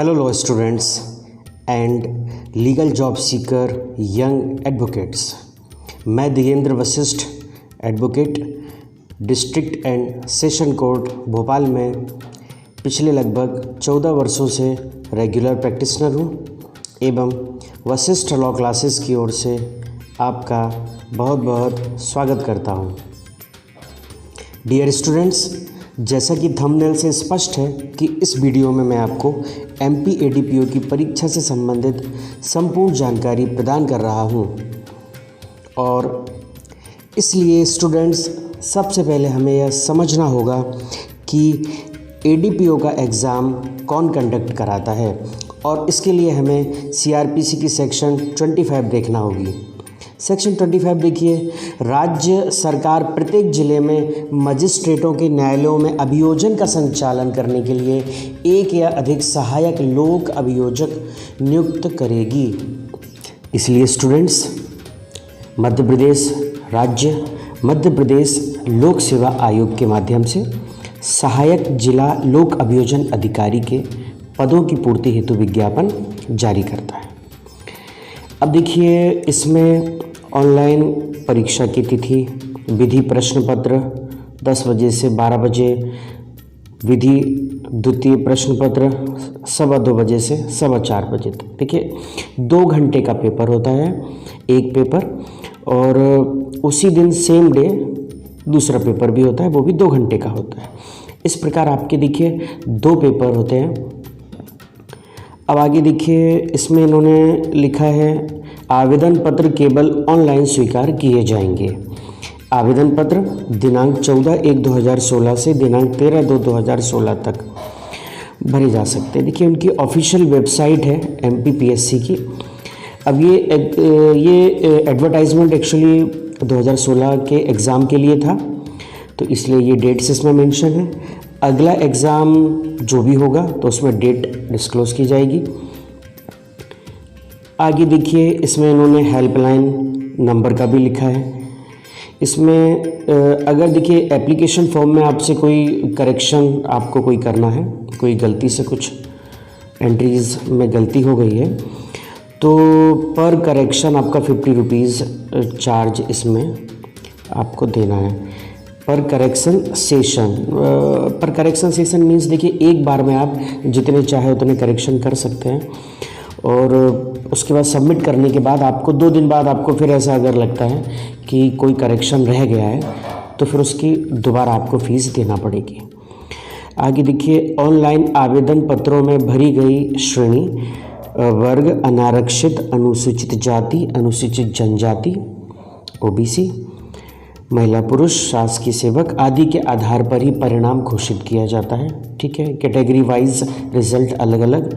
Hello law students and legal job seeker young advocates। मैं Digendra Vashishtha advocate district and session court Bhopal में पिछले लगभग 14 वर्षों से रेगुलर प्रैक्टिशनर हूँ एवं वशिष्ठ लॉ क्लासेस की ओर से आपका बहुत बहुत स्वागत करता हूँ। डियर स्टूडेंट्स, जैसा कि थंबनेल से स्पष्ट है कि इस वीडियो में मैं आपको MP ADPO की परीक्षा से संबंधित संपूर्ण जानकारी प्रदान कर रहा हूं और इसलिए स्टूडेंट्स सबसे पहले हमें यह समझना होगा कि ADPO का एग्ज़ाम कौन कंडक्ट कराता है और इसके लिए हमें CRPC की सेक्शन 25 देखना होगी। सेक्शन 25 देखिए, राज्य सरकार प्रत्येक जिले में मजिस्ट्रेटों के न्यायालयों में अभियोजन का संचालन करने के लिए एक या अधिक सहायक लोक अभियोजक नियुक्त करेगी। इसलिए स्टूडेंट्स, मध्य प्रदेश लोक सेवा आयोग के माध्यम से सहायक जिला लोक अभियोजन अधिकारी के पदों की पूर्ति हेतु विज्ञापन जारी करता है। अब देखिए, इसमें ऑनलाइन परीक्षा की तिथि, विधि प्रश्न पत्र 10 बजे से 12 बजे, विधि द्वितीय प्रश्न पत्र 2:15 बजे से 4:15 बजे तक। देखिए, 2 घंटे का पेपर होता है, एक पेपर, और उसी दिन सेम डे दूसरा पेपर भी होता है, वो भी 2 घंटे का होता है। इस प्रकार आपके देखिए 2 पेपर होते हैं। अब आगे देखिए, इसमें इन्होंने लिखा है आवेदन पत्र केवल ऑनलाइन स्वीकार किए जाएंगे। आवेदन पत्र दिनांक 14/1/2016 से दिनांक 13/2/2016 तक भरे जा सकते हैं। देखिए, उनकी ऑफिशियल वेबसाइट है MPPSC की। अब ये एडवर्टाइजमेंट एक्चुअली 2016 के एग्ज़ाम के लिए था, तो इसलिए ये डेट्स इसमें मेंशन है। अगला एग्ज़ाम जो भी होगा तो उसमें डेट डिस्क्लोज़ की जाएगी। आगे देखिए, इसमें इन्होंने हेल्पलाइन नंबर का भी लिखा है। इसमें अगर देखिए एप्लीकेशन फॉर्म में आपसे कोई करेक्शन आपको कोई करना है, कोई गलती से कुछ एंट्रीज़ में गलती हो गई है, तो पर करेक्शन आपका 50 रुपीज़ चार्ज इसमें आपको देना है। पर करेक्शन सेशन मीन्स देखिए, एक बार में आप जितने चाहे उतने करेक्शन कर सकते हैं और उसके बाद सबमिट करने के बाद आपको 2 दिन बाद आपको फिर ऐसा अगर लगता है कि कोई करेक्शन रह गया है तो फिर उसकी दोबारा आपको फ़ीस देना पड़ेगी। आगे देखिए, ऑनलाइन आवेदन पत्रों में भरी गई श्रेणी, वर्ग, अनारक्षित, अनुसूचित जाति, अनुसूचित जनजाति, OBC, महिला पुरुष, शासकीय सेवक आदि के आधार पर ही परिणाम घोषित किया जाता है। ठीक है, कैटेगरी वाइज रिजल्ट अलग अलग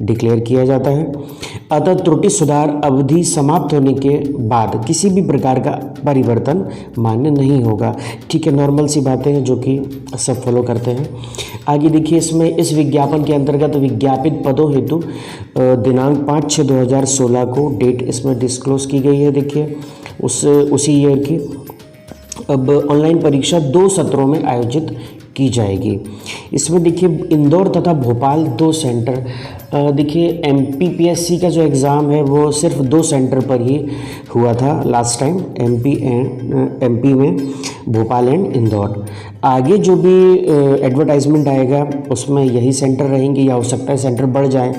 डिक्लेयर किया जाता है। अतः त्रुटि सुधार अवधि समाप्त होने के बाद किसी भी प्रकार का परिवर्तन मान्य नहीं होगा। ठीक है, नॉर्मल सी बातें हैं जो कि सब फॉलो करते हैं। आगे देखिए, इसमें इस विज्ञापन के अंतर्गत विज्ञापित पदों हेतु दिनांक 5/6/2016 को डेट इसमें डिस्क्लोज की गई है। देखिए, उसी ईयर की। अब ऑनलाइन परीक्षा 2 सत्रों में आयोजित की जाएगी। इसमें देखिए, इंदौर तथा भोपाल 2 सेंटर। देखिए, MPPSC का जो एग्ज़ाम है वो सिर्फ 2 सेंटर पर ही हुआ था लास्ट टाइम, MP में भोपाल एंड इंदौर। आगे जो भी एडवर्टाइजमेंट आएगा उसमें यही सेंटर रहेंगे या हो सकता है सेंटर बढ़ जाए,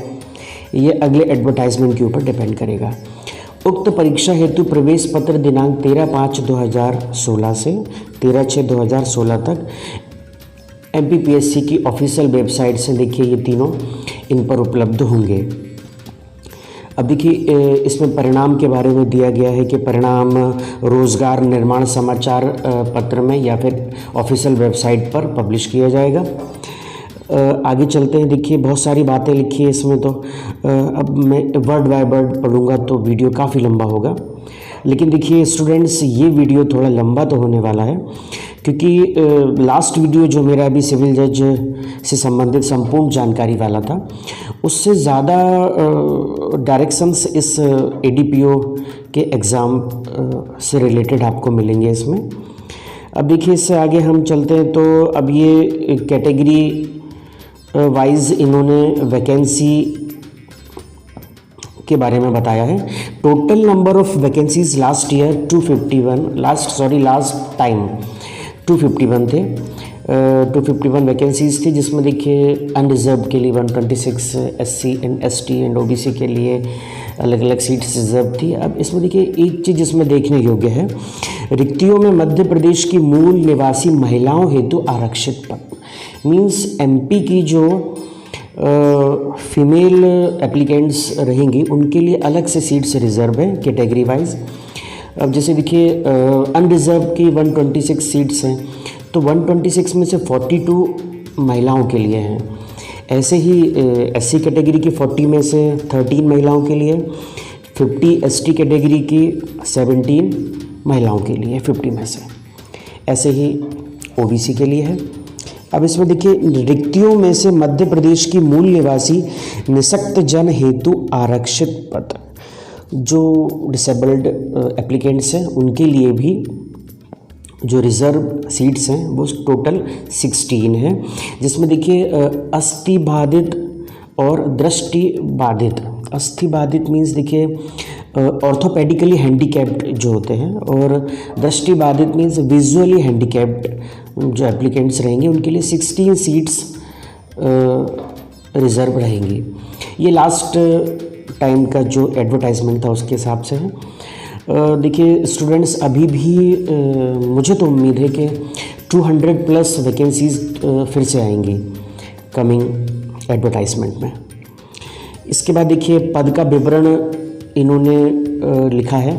ये अगले एडवर्टाइजमेंट के ऊपर डिपेंड करेगा। उक्त परीक्षा हेतु प्रवेश पत्र दिनांक 13/5/2016 से 13/6/2016 तक MPPSC की ऑफिशियल वेबसाइट से देखिए ये तीनों इन पर उपलब्ध होंगे। अब देखिए, इसमें परिणाम के बारे में दिया गया है कि परिणाम रोजगार निर्माण समाचार पत्र में या फिर ऑफिशियल वेबसाइट पर पब्लिश किया जाएगा। आगे चलते हैं। देखिए, बहुत सारी बातें लिखी है इसमें, तो अब मैं वर्ड बाय वर्ड पढ़ूंगा तो वीडियो काफ़ी लंबा होगा। लेकिन देखिए स्टूडेंट्स, ये वीडियो थोड़ा लंबा तो होने वाला है क्योंकि लास्ट वीडियो जो मेरा अभी सिविल जज से संबंधित संपूर्ण जानकारी वाला था, उससे ज़्यादा डायरेक्शंस इस ADPO के एग्ज़ाम से रिलेटेड आपको मिलेंगे इसमें। अब देखिए, इससे आगे हम चलते हैं तो अब ये कैटेगरी वाइज इन्होंने वैकेंसी के बारे में बताया है। Total number of vacancies last year 251, last time 251 थे। 251 वैकेंसीज थी, जिसमें देखिए अनरिजर्व के लिए 126, SC and ST and OBC के लिए अलग अलग सीट्स रिजर्व थी। अब इसमें देखिए एक चीज़ इसमें देखने योग्य है, रिक्तियों में मध्य प्रदेश की मूल निवासी महिलाओं हेतु आरक्षित पद, मीन्स MP की जो फीमेल एप्लीकेंट्स रहेंगी उनके लिए अलग से सीट्स रिजर्व है कैटेगरी वाइज। अब जैसे देखिए अनरिजर्व की 126 सीट्स हैं, तो 126 में से 42 महिलाओं के लिए हैं। ऐसे ही SC कैटेगरी की 40 में से 13 महिलाओं के लिए, 50 ST कैटेगरी की 17 महिलाओं के लिए 50 में से, ऐसे ही OBC के लिए है। अब इसमें देखिए रिक्तियों में से मध्य प्रदेश की मूल निवासी निःशक्त जन हेतु आरक्षित पद, जो डिसेबल्ड एप्लीकेंट्स हैं उनके लिए भी जो रिज़र्व सीट्स हैं वो टोटल 16 हैं, जिसमें देखिए अस्थि बाधित और दृष्टि बाधित। अस्थि बाधित मीन्स देखिए ऑर्थोपेडिकली हैंडीकैप्ड जो होते हैं, और दृष्टि बाधित मीन्स विजुअली हैंडीकैप्ड जो एप्लीकेंट्स रहेंगे उनके लिए 16 सीट्स रिज़र्व रहेंगी। ये लास्ट टाइम का जो एडवर्टाइजमेंट था उसके हिसाब से है। देखिए स्टूडेंट्स अभी भी मुझे तो उम्मीद है कि 200+ वैकेंसीज़ फिर से आएंगी कमिंग एडवर्टाइजमेंट में। इसके बाद देखिए पद का विवरण इन्होंने लिखा है।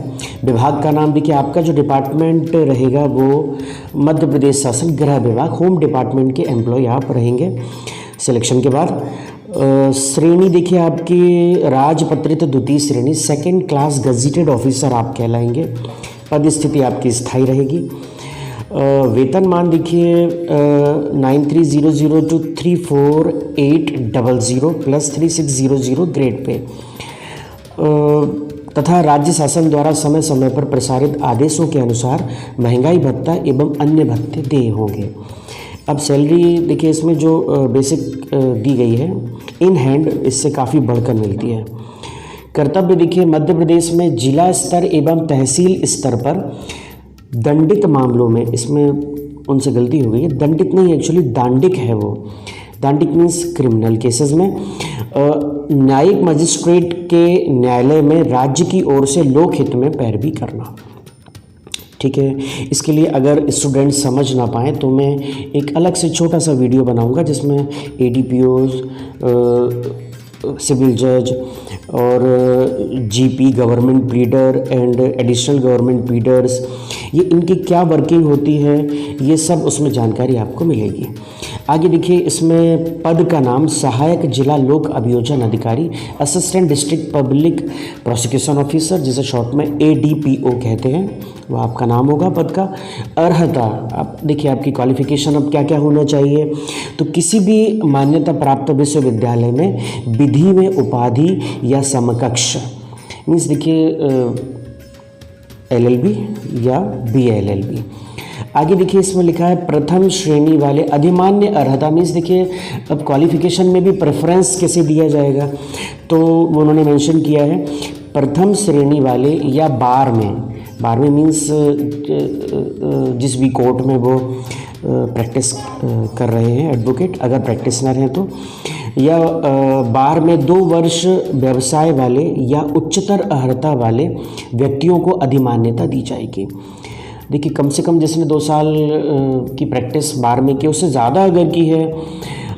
विभाग का नाम देखिए, आपका जो डिपार्टमेंट रहेगा वो मध्य प्रदेश शासन गृह विभाग, होम डिपार्टमेंट के एम्प्लॉय आप रहेंगे सिलेक्शन के बाद। श्रेणी देखिए आपकी राजपत्रित द्वितीय श्रेणी, 2nd क्लास गजेटेड ऑफिसर आप कहलाएंगे। पद स्थिति आपकी स्थायी रहेगी। वेतनमान देखिए 9300 to 34800 प्लस 3600 ग्रेड पे, तथा राज्य शासन द्वारा समय समय पर प्रसारित आदेशों के अनुसार महंगाई भत्ता एवं अन्य भत्ते देय होंगे। अब सैलरी देखिए इसमें जो बेसिक दी गई है इन हैंड, इससे काफ़ी बढ़कर मिलती है। कर्तव्य देखिए मध्य प्रदेश में जिला स्तर एवं तहसील स्तर पर दंडित मामलों में, इसमें उनसे गलती हो गई है, दंडित नहीं एक्चुअली दांडिक है वो। दांडिक मीन्स क्रिमिनल केसेस में न्यायिक मजिस्ट्रेट के न्यायालय में राज्य की ओर से लोक हित में पैरवी करना। ठीक है, इसके लिए अगर स्टूडेंट समझ ना पाएँ तो मैं एक अलग से छोटा सा वीडियो बनाऊंगा जिसमें ADPOs, सिविल जज और GP government pleader and additional government pleaders, ये इनकी क्या वर्किंग होती है ये सब उसमें जानकारी आपको मिलेगी। आगे देखिए इसमें पद का नाम सहायक जिला लोक अभियोजन अधिकारी, assistant district public prosecution officer, जिसे शॉर्ट में ADPO कहते हैं, वो आपका नाम होगा पद का। अर्हता, आप देखिए आपकी क्वालिफिकेशन अब क्या क्या होना चाहिए, तो किसी भी मान्यता प्राप्त विश्वविद्यालय में विधि में उपाधि या समकक्ष, मीन्स देखिए LLB या BLLB। आगे देखिए इसमें लिखा है प्रथम श्रेणी वाले अधिमान्य अर्हता, मीन्स देखिए अब क्वालिफिकेशन में भी प्रेफरेंस कैसे दिया जाएगा, तो उन्होंने मेंशन किया है प्रथम श्रेणी वाले या बार में मीन्स जिस भी कोर्ट में वो प्रैक्टिस कर रहे हैं एडवोकेट, अगर प्रैक्टिशनर हैं तो, या बार में 2 वर्ष व्यवसाय वाले या उच्चतर अर्हता वाले व्यक्तियों को अधिमान्यता दी जाएगी। देखिए कम से कम जिसने 2 साल की प्रैक्टिस बार में की, उससे ज़्यादा अगर की है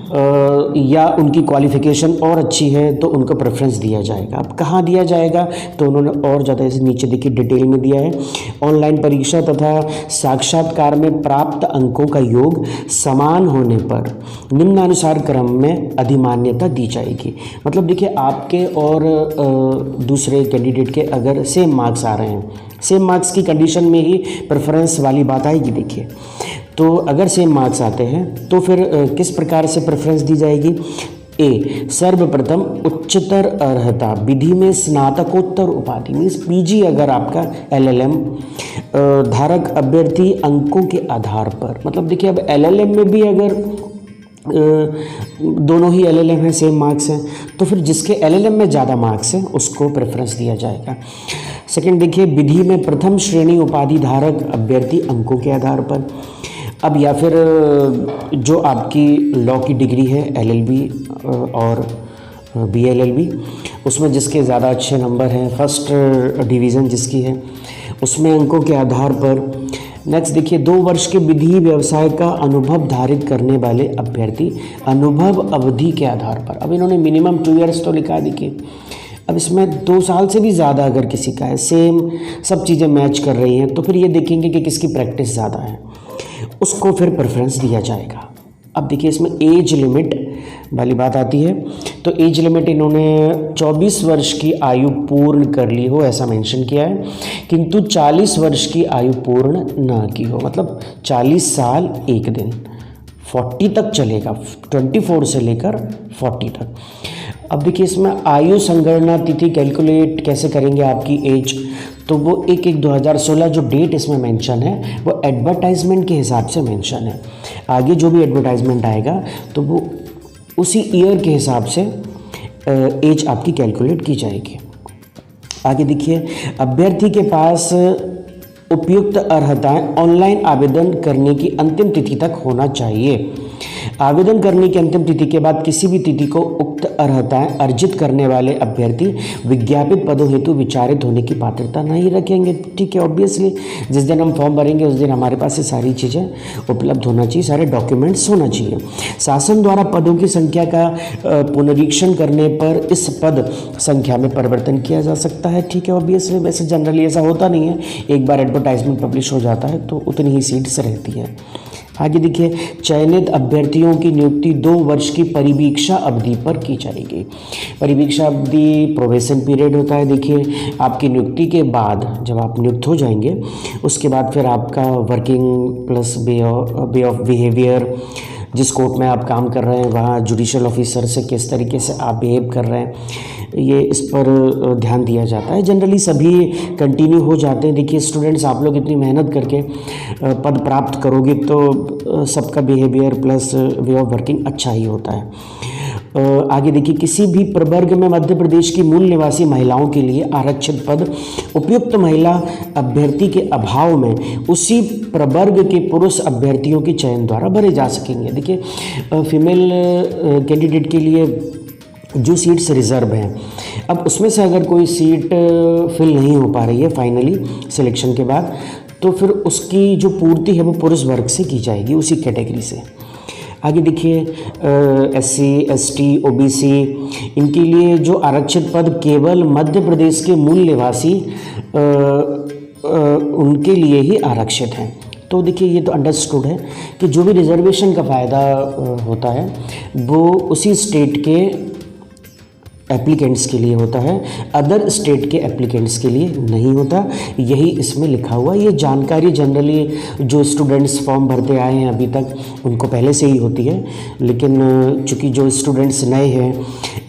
या उनकी क्वालिफ़िकेशन और अच्छी है तो उनको प्रेफरेंस दिया जाएगा। अब कहाँ दिया जाएगा, तो उन्होंने और ज़्यादा ऐसे नीचे देखिए डिटेल में दिया है। ऑनलाइन परीक्षा तथा साक्षात्कार में प्राप्त अंकों का योग समान होने पर निम्नानुसार क्रम में अधिमान्यता दी जाएगी। मतलब देखिए आपके और दूसरे कैंडिडेट के अगर सेम मार्क्स आ रहे हैं, सेम मार्क्स की कंडीशन में ही प्रेफरेंस वाली बात आएगी। देखिए तो अगर सेम मार्क्स आते हैं तो फिर किस प्रकार से प्रेफरेंस दी जाएगी। ए, सर्वप्रथम उच्चतर अर्हता विधि में स्नातकोत्तर उपाधि, मीन्स PG अगर आपका LLM धारक अभ्यर्थी अंकों के आधार पर, मतलब देखिए अब LLM में भी अगर दोनों ही एलएलएम हैं, सेम मार्क्स हैं, तो फिर जिसके एलएलएम में ज़्यादा मार्क्स हैं उसको प्रेफरेंस दिया जाएगा। सेकंड देखिए, विधि में प्रथम श्रेणी उपाधि धारक अभ्यर्थी अंकों के आधार पर। अब या फिर जो आपकी लॉ की डिग्री है एलएलबी और बीएलएलबी, उसमें जिसके ज़्यादा अच्छे नंबर हैं, फर्स्ट डिवीज़न जिसकी है, उसमें अंकों के आधार पर। नेक्स्ट देखिए, 2 वर्ष के विधि व्यवसाय का अनुभव धारित करने वाले अभ्यर्थी अनुभव अवधि के आधार पर। अब इन्होंने मिनिमम 2 ईयर्स तो लिखा, देखिए अब इसमें 2 साल से भी ज़्यादा अगर किसी का है, सेम सब चीज़ें मैच कर रही हैं, तो फिर ये देखेंगे कि किसकी प्रैक्टिस ज़्यादा है, उसको फिर प्रेफरेंस दिया जाएगा। अब देखिए इसमें एज लिमिट वाली बात आती है, तो एज लिमिट इन्होंने 24 वर्ष की आयु पूर्ण कर ली हो ऐसा मेंशन किया है, किंतु 40 वर्ष की आयु पूर्ण ना की हो, मतलब 40 साल 1 दिन, 40 तक चलेगा, 24 से लेकर 40 तक। अब देखिए इसमें आयु संगणना तिथि कैलकुलेट कैसे करेंगे आपकी एज, तो वो 1/1/2016 जो डेट इसमें मेंशन है वो एडवर्टाइजमेंट के हिसाब से मेंशन है। आगे जो भी एडवर्टाइजमेंट आएगा तो वो उसी ईयर के हिसाब से एज आपकी कैलकुलेट की जाएगी। आगे देखिए, अभ्यर्थी के पास उपयुक्त अर्हताएं ऑनलाइन आवेदन करने की अंतिम तिथि तक होना चाहिए। आवेदन करने की अंतिम तिथि के बाद किसी भी तिथि को उक्त अर्हताएं अर्जित करने वाले अभ्यर्थी विज्ञापित पदों हेतु विचारित होने की पात्रता नहीं रखेंगे। ठीक है, ऑब्वियसली जिस दिन हम फॉर्म भरेंगे उस दिन हमारे पास ये सारी चीज़ें उपलब्ध होना चाहिए, सारे डॉक्यूमेंट्स होना चाहिए। शासन द्वारा पदों की संख्या का पुनरीक्षण करने पर इस पद संख्या में परिवर्तन किया जा सकता है। ठीक है, ऑब्वियसली वैसे जनरली ऐसा होता नहीं है, एक बार एडवर्टाइजमेंट पब्लिश हो जाता है तो उतनी ही सीट्स रहती है। आगे देखिए, चयनित अभ्यर्थियों की नियुक्ति 2 वर्ष की परिवीक्षा अवधि पर की जाएगी। परिवीक्षा अवधि प्रोबेशन पीरियड होता है। देखिए आपकी नियुक्ति के बाद जब आप नियुक्त हो जाएंगे उसके बाद फिर आपका working plus way of behaviour, जिस कोर्ट में आप काम कर रहे हैं वहाँ जुडिशियल ऑफिसर से किस तरीके से आप बिहेव कर रहे हैं, ये इस पर ध्यान दिया जाता है। जनरली सभी कंटिन्यू हो जाते हैं। देखिए स्टूडेंट्स, आप लोग इतनी मेहनत करके पद प्राप्त करोगे तो सबका behaviour plus way of working अच्छा ही होता है। आगे देखिए, किसी भी प्रवर्ग में मध्य प्रदेश की मूल निवासी महिलाओं के लिए आरक्षित पद उपयुक्त महिला अभ्यर्थी के अभाव में उसी प्रवर्ग के पुरुष अभ्यर्थियों के चयन द्वारा भरे जा सकेंगे। देखिए फीमेल कैंडिडेट के लिए जो सीट्स रिज़र्व हैं, अब उसमें से अगर कोई सीट फिल नहीं हो पा रही है फाइनली सिलेक्शन के बाद, तो फिर उसकी जो पूर्ति है वो पुरुष वर्ग से की जाएगी, उसी कैटेगरी से। आगे देखिए, SC, ST, OBC इनके लिए जो आरक्षित पद केवल मध्य प्रदेश के मूल निवासी उनके लिए ही आरक्षित हैं। तो देखिए ये तो अंडरस्टूड है कि जो भी रिजर्वेशन का फ़ायदा होता है वो उसी स्टेट के एप्लीकेंट्स के लिए होता है, अदर स्टेट के एप्लीकेंट्स के लिए नहीं होता। यही इसमें लिखा हुआ। ये जानकारी जनरली जो स्टूडेंट्स फॉर्म भरते आए हैं अभी तक उनको पहले से ही होती है, लेकिन चूँकि जो स्टूडेंट्स नए हैं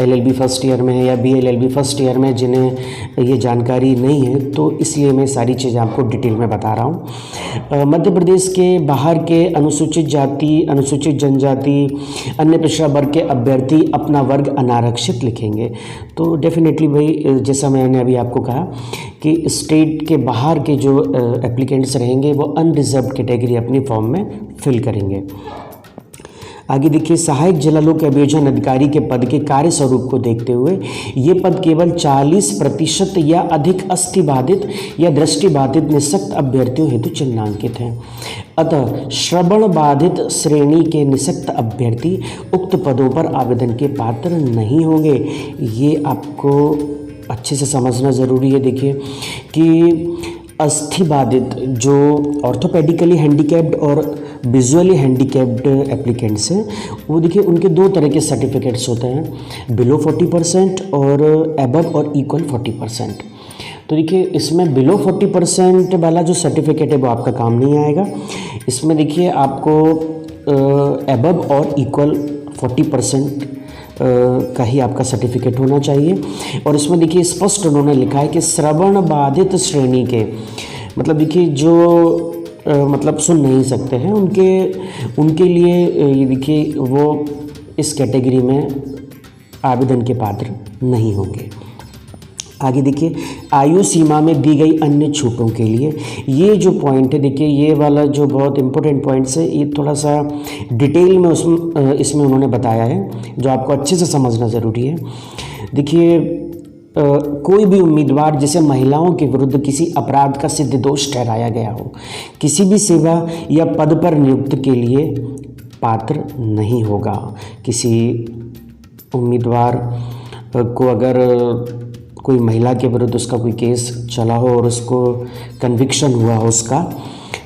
LLB फर्स्ट ईयर में या BLLB फर्स्ट ईयर में जिन्हें ये जानकारी नहीं है, तो इसलिए मैं सारी चीज़ें आपको डिटेल में बता रहा हूँ। मध्य प्रदेश के बाहर के अनुसूचित जाति, अनुसूचित जनजाति, अन्य पिछड़ा वर्ग के अभ्यर्थी अपना वर्ग अनारक्षित लिखेंगे। तो डेफिनेटली भाई, जैसा मैंने अभी आपको कहा कि स्टेट के बाहर के जो एप्लीकेंट्स रहेंगे वो अनरिजर्व्ड कैटेगरी अपनी फॉर्म में फिल करेंगे। आगे देखिए, सहायक जिलालोक अभियोजन अधिकारी के पद के कार्य स्वरूप को देखते हुए ये पद केवल 40% या अधिक अस्थिबाधित या दृष्टिबाधित निःशक्त अभ्यर्थियों हेतु चिन्हांकित हैं। अतः श्रवण बाधित श्रेणी के निःशक्त अभ्यर्थी उक्त पदों पर आवेदन के पात्र नहीं होंगे। ये आपको अच्छे से समझना ज़रूरी है। देखिए कि अस्थिबाधित जो ऑर्थोपेडिकली हैंडीकैप्ड और विजुअली हैंडीकैप्ड एप्लीकेंट्स हैं, वो देखिए उनके 2 तरह के सर्टिफिकेट्स होते हैं, बिलो 40% और एबव और इक्वल 40%। तो देखिए इसमें बिलो 40% वाला जो सर्टिफिकेट है वो आपका काम नहीं आएगा। इसमें देखिए आपको एबव और इक्वल 40% का ही आपका सर्टिफिकेट होना चाहिए। और इसमें देखिए स्पष्ट उन्होंने लिखा है कि श्रवण बाधित श्रेणी के, मतलब देखिए जो मतलब सुन नहीं सकते हैं, उनके लिए ये देखिए वो इस कैटेगरी में आवेदन के पात्र नहीं होंगे। आगे देखिए, आयु सीमा में दी गई अन्य छूटों के लिए, ये जो पॉइंट है देखिए, ये वाला जो बहुत इंपॉर्टेंट पॉइंट्स है, ये थोड़ा सा डिटेल में इसमें उन्होंने बताया है, जो आपको अच्छे से समझना ज़रूरी है। देखिए, कोई भी उम्मीदवार जिसे महिलाओं के विरुद्ध किसी अपराध का सिद्ध दोष ठहराया गया हो, किसी भी सेवा या पद पर नियुक्ति के लिए पात्र नहीं होगा। किसी उम्मीदवार को अगर कोई महिला के विरुद्ध उसका कोई केस चला हो और उसको कन्विक्शन हुआ हो उसका,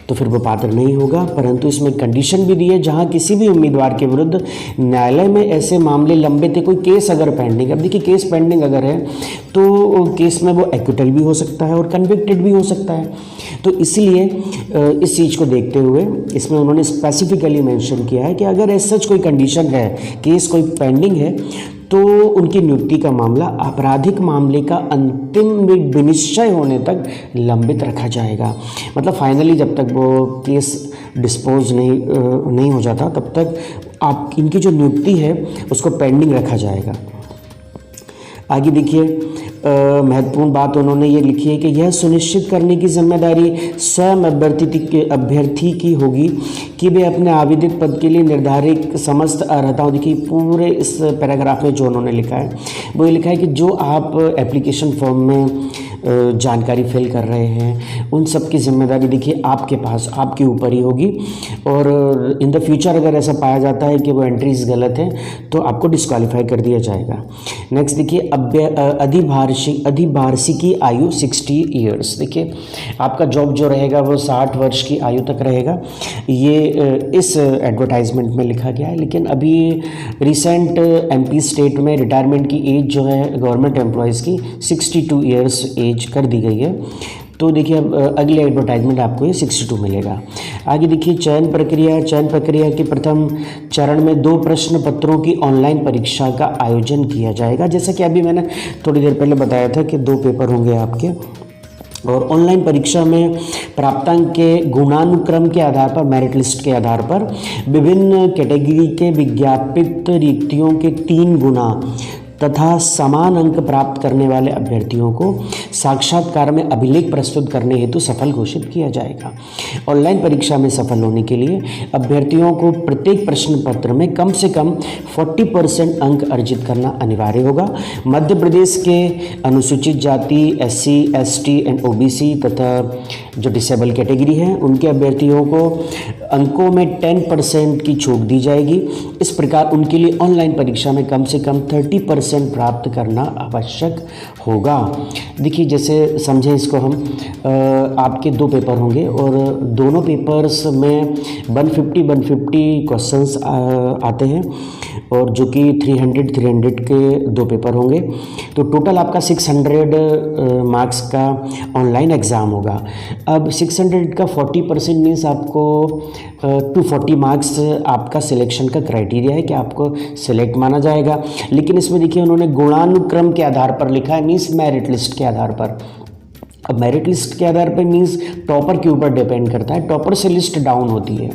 तो फिर वो पात्र नहीं होगा। परंतु इसमें कंडीशन भी दी है, जहां किसी भी उम्मीदवार के विरुद्ध न्यायालय में ऐसे मामले लंबित है, कोई केस अगर पेंडिंग है, अब देखिए केस पेंडिंग अगर है तो केस में वो एक्विटल भी हो सकता है और कन्विक्टेड भी हो सकता है। तो इसलिए इस चीज़ को देखते हुए इसमें उन्होंने स्पेसिफिकली मेंशन किया है कि अगर ऐसा कोई कंडीशन है, केस कोई पेंडिंग है, तो उनकी नियुक्ति का मामला आपराधिक मामले का अंतिम विनिश्चय होने तक लंबित रखा जाएगा। मतलब फाइनली जब तक वो केस डिस्पोज नहीं हो जाता, तब तक आप इनकी जो नियुक्ति है उसको पेंडिंग रखा जाएगा। आगे देखिए, महत्वपूर्ण बात उन्होंने ये लिखी है कि यह सुनिश्चित करने की जिम्मेदारी स्वयं अभ्यर्थी की होगी कि वे अपने आवेदित पद के लिए निर्धारित समस्त अर्हताओं, देखिए पूरे इस पैराग्राफ में जो उन्होंने लिखा है वो ये लिखा है कि जो आप एप्लीकेशन फॉर्म में जानकारी फिल कर रहे हैं, उन सब की जिम्मेदारी देखिए आपके पास, आपके ऊपर ही होगी। और इन द फ्यूचर अगर ऐसा पाया जाता है कि वो एंट्रीज गलत हैं, तो आपको डिस्क्वालीफाई कर दिया जाएगा। नेक्स्ट देखिए, अधिभार्षिकी आयु 60 ईयर्स। देखिए आपका जॉब जो रहेगा वो 60 वर्ष की आयु तक रहेगा, ये इस एडवर्टाइजमेंट में लिखा गया है। लेकिन अभी रिसेंट एमपी स्टेट में रिटायरमेंट की एज जो है गवर्नमेंट एम्प्लॉयज़ की 62 ईयर्स एज कर दी गई है। तो देखिए अब अगले एडवर्टाइजमेंट आपको ये 62 मिलेगा। आगे देखिए, चयन प्रक्रिया के प्रथम चरण में 2 प्रश्न पत्रों की ऑनलाइन परीक्षा का आयोजन किया जाएगा। जैसा कि अभी मैंने थोड़ी देर पहले बताया था कि 2 पेपर होंगे आपके, और ऑनलाइन परीक्षा में प्राप्तांक के गुणानुक्रम के आधार पर, मेरिट लिस्ट के आधार पर विभिन्न कैटेगरी के विज्ञापित रिक्तियों के 3 गुना तथा समान अंक प्राप्त करने वाले अभ्यर्थियों को साक्षात्कार में अभिलेख प्रस्तुत करने हेतु सफल घोषित किया जाएगा। ऑनलाइन परीक्षा में सफल होने के लिए अभ्यर्थियों को प्रत्येक प्रश्न पत्र में कम से कम 40% अंक अर्जित करना अनिवार्य होगा। मध्य प्रदेश के अनुसूचित जाति, SC, ST एंड OBC तथा जो डिसेबल कैटेगरी है, उनके अभ्यर्थियों को अंकों में 10% की छूट दी जाएगी। इस प्रकार उनके लिए ऑनलाइन परीक्षा में कम से कम 30% प्राप्त करना आवश्यक होगा। देखिए जैसे समझें इसको हम, आपके 2 पेपर होंगे और दोनों पेपर्स में 150 क्वेश्चंस आते हैं, और जो कि 300 के 2 पेपर होंगे। तो टोटल आपका 600 मार्क्स का ऑनलाइन एग्ज़ाम होगा। अब 600 का 40% मीन्स आपको 240 मार्क्स आपका सिलेक्शन का क्राइटेरिया है कि आपको सिलेक्ट माना जाएगा। लेकिन इसमें देखिए उन्होंने गुणानुक्रम के आधार पर लिखा है, मीन्स मेरिट लिस्ट के आधार पर। अब मेरिट लिस्ट के आधार पर मीन्स टॉपर के ऊपर डिपेंड करता है, टॉपर से लिस्ट डाउन होती है।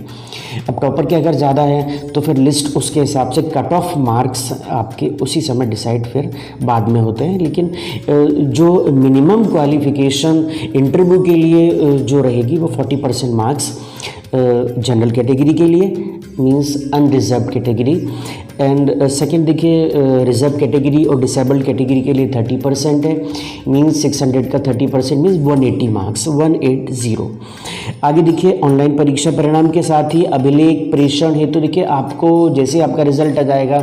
अब टॉपर के अगर ज़्यादा है तो फिर लिस्ट उसके हिसाब से कट ऑफ मार्क्स आपके उसी समय डिसाइड फिर बाद में होते हैं। लेकिन जो मिनिमम क्वालिफिकेशन इंटरव्यू के लिए जो रहेगी वो 40% मार्क्स जनरल कैटेगरी के लिए, means unreserve category, and second देखिए रिजर्व कैटेगरी और डिसेबल्ड कैटेगरी के लिए 30% है, मीन्स 600 का 30% मीन्स 180 मार्क्स, 180। आगे देखिए ऑनलाइन परीक्षा परिणाम के साथ ही अभिलेख प्रेषण हेतु, तो देखिए आपको जैसे आपका रिजल्ट आ जाएगा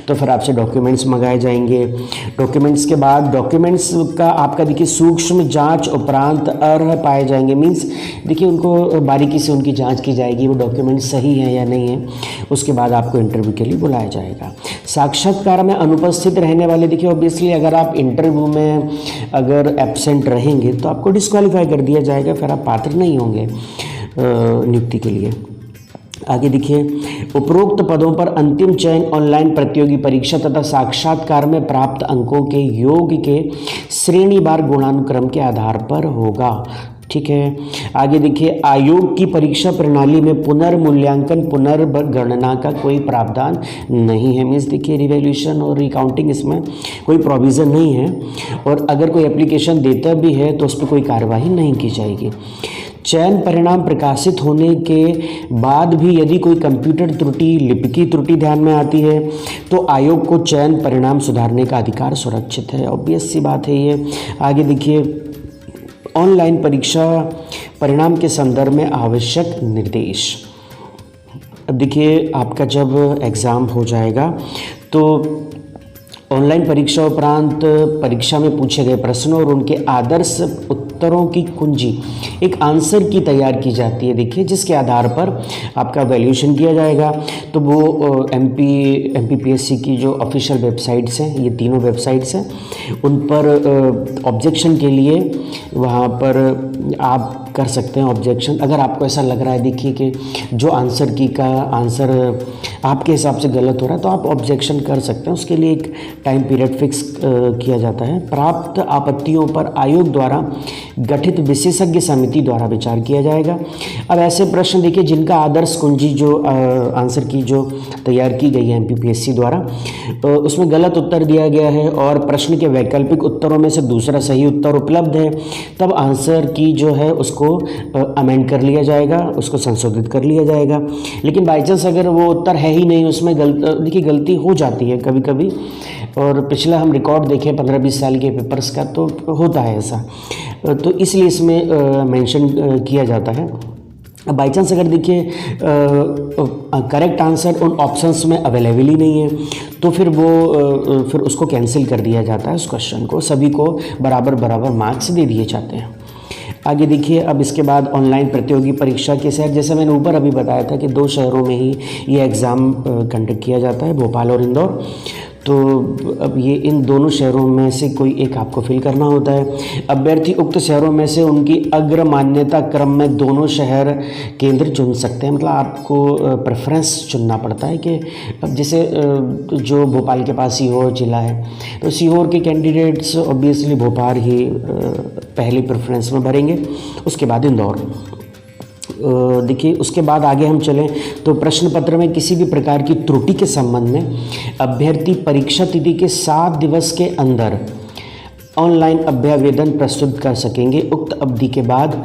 तो फिर आपसे डॉक्यूमेंट्स मंगाए जाएंगे। डॉक्यूमेंट्स के बाद डॉक्यूमेंट्स का आपका देखिए सूक्ष्म जांच उपरांत अर्ह पाए जाएंगे, मीन्स देखिए उनको बारीकी से उनकी जांच की जाएगी, वो डॉक्यूमेंट सही है या नहीं है। उसके बाद आपको इंटरव्यू के लिए बुलाया जाएगा। साक्षात्कार में अनुपस्थित रहने वाले, देखिए ऑब्वियसली अगर आप इंटरव्यू में अगर एब्सेंट रहेंगे तो आपको डिस्क्वालीफाई कर दिया जाएगा, फिर आप पात्र नहीं होंगे नियुक्ति के लिए। आगे देखिए, उपरोक्त पदों पर अंतिम चयन ऑनलाइन प्रतियोगी परीक्षा तथा साक्षात्कार में प्राप्त अंकों के योग के श्रेणीवार गुणानुक्रम के आधार पर होगा। ठीक है। आगे देखिए, आयोग की परीक्षा प्रणाली में पुनर्मूल्यांकन पुनर्गणना का कोई प्रावधान नहीं है। मीन्स देखिए, रिवैल्यूएशन और रिकाउंटिंग इसमें कोई प्रोविज़न नहीं है, और अगर कोई एप्लीकेशन देता भी है तो उस पर कोई कार्यवाही नहीं की जाएगी। चयन परिणाम प्रकाशित होने के बाद भी यदि कोई कंप्यूटर त्रुटि, लिपिकी त्रुटि ध्यान में आती है तो आयोग को चयन परिणाम सुधारने का अधिकार सुरक्षित है। ऑब्वियस सी बात है ये। आगे देखिए, ऑनलाइन परीक्षा परिणाम के संदर्भ में आवश्यक निर्देश। अब देखिए, आपका जब एग्ज़ाम हो जाएगा तो ऑनलाइन परीक्षा उपरांत परीक्षा में पूछे गए प्रश्नों और उनके आदर्श उत्तरों की कुंजी, एक आंसर की तैयार की जाती है। देखिए, जिसके आधार पर आपका वैल्यूएशन किया जाएगा। तो वो MPPSC की जो ऑफिशियल वेबसाइट्स हैं, ये तीनों वेबसाइट्स हैं, उन पर ऑब्जेक्शन के लिए वहाँ पर आप कर सकते हैं ऑब्जेक्शन। अगर आपको ऐसा लग रहा है देखिए कि जो आंसर की का आंसर आपके हिसाब से गलत हो रहा है तो आप ऑब्जेक्शन कर सकते हैं। उसके लिए एक टाइम पीरियड फिक्स किया जाता है। प्राप्त आपत्तियों पर आयोग द्वारा गठित विशेषज्ञ समिति द्वारा विचार किया जाएगा। अब ऐसे प्रश्न देखिए जिनका आदर्श कुंजी जो आंसर की जो तैयार की गई है MPPSC द्वारा, उसमें गलत उत्तर दिया गया है और प्रश्न के वैकल्पिक उत्तरों में से दूसरा सही उत्तर उपलब्ध है, तब आंसर की जो है उसको अमेंड कर लिया जाएगा, उसको संशोधित कर लिया जाएगा। लेकिन बाई चांस अगर वो उत्तर है ही नहीं, उसमें देखिए गलती हो जाती है कभी कभी, और पिछला हम रिकॉर्ड देखें 15-20 साल के पेपर्स का तो होता है ऐसा, तो इसलिए इसमें मेंशन किया जाता है। बाई चांस अगर देखिए करेक्ट आंसर उन ऑप्शंस में अवेलेबल ही नहीं है तो फिर फिर उसको कैंसिल कर दिया जाता है, उस क्वेश्चन को सभी को बराबर मार्क्स दे दिए जाते हैं। आगे देखिए, अब इसके बाद ऑनलाइन प्रतियोगी परीक्षा के शहर, जैसे मैंने ऊपर अभी बताया था कि 2 शहरों में ही ये एग्ज़ाम कंडक्ट किया जाता है, भोपाल और इंदौर। तो अब ये इन दोनों शहरों में से कोई एक आपको फिल करना होता है। अभ्यर्थी उक्त शहरों में से उनकी अग्र मान्यता क्रम में दोनों शहर केंद्र चुन सकते हैं। मतलब आपको प्रेफरेंस चुनना पड़ता है कि अब जैसे जो भोपाल के पास सीहोर जिला है तो सीहोर के कैंडिडेट्स ऑब्वियसली भोपाल ही पहली प्रेफरेंस में भरेंगे, उसके बाद इंदौर। देखिए, उसके बाद आगे हम चलें तो प्रश्न पत्र में किसी भी प्रकार की त्रुटि के संबंध में अभ्यर्थी परीक्षा तिथि के 7 दिवस के अंदर ऑनलाइन अभ्यावेदन प्रस्तुत कर सकेंगे। उक्त अवधि के बाद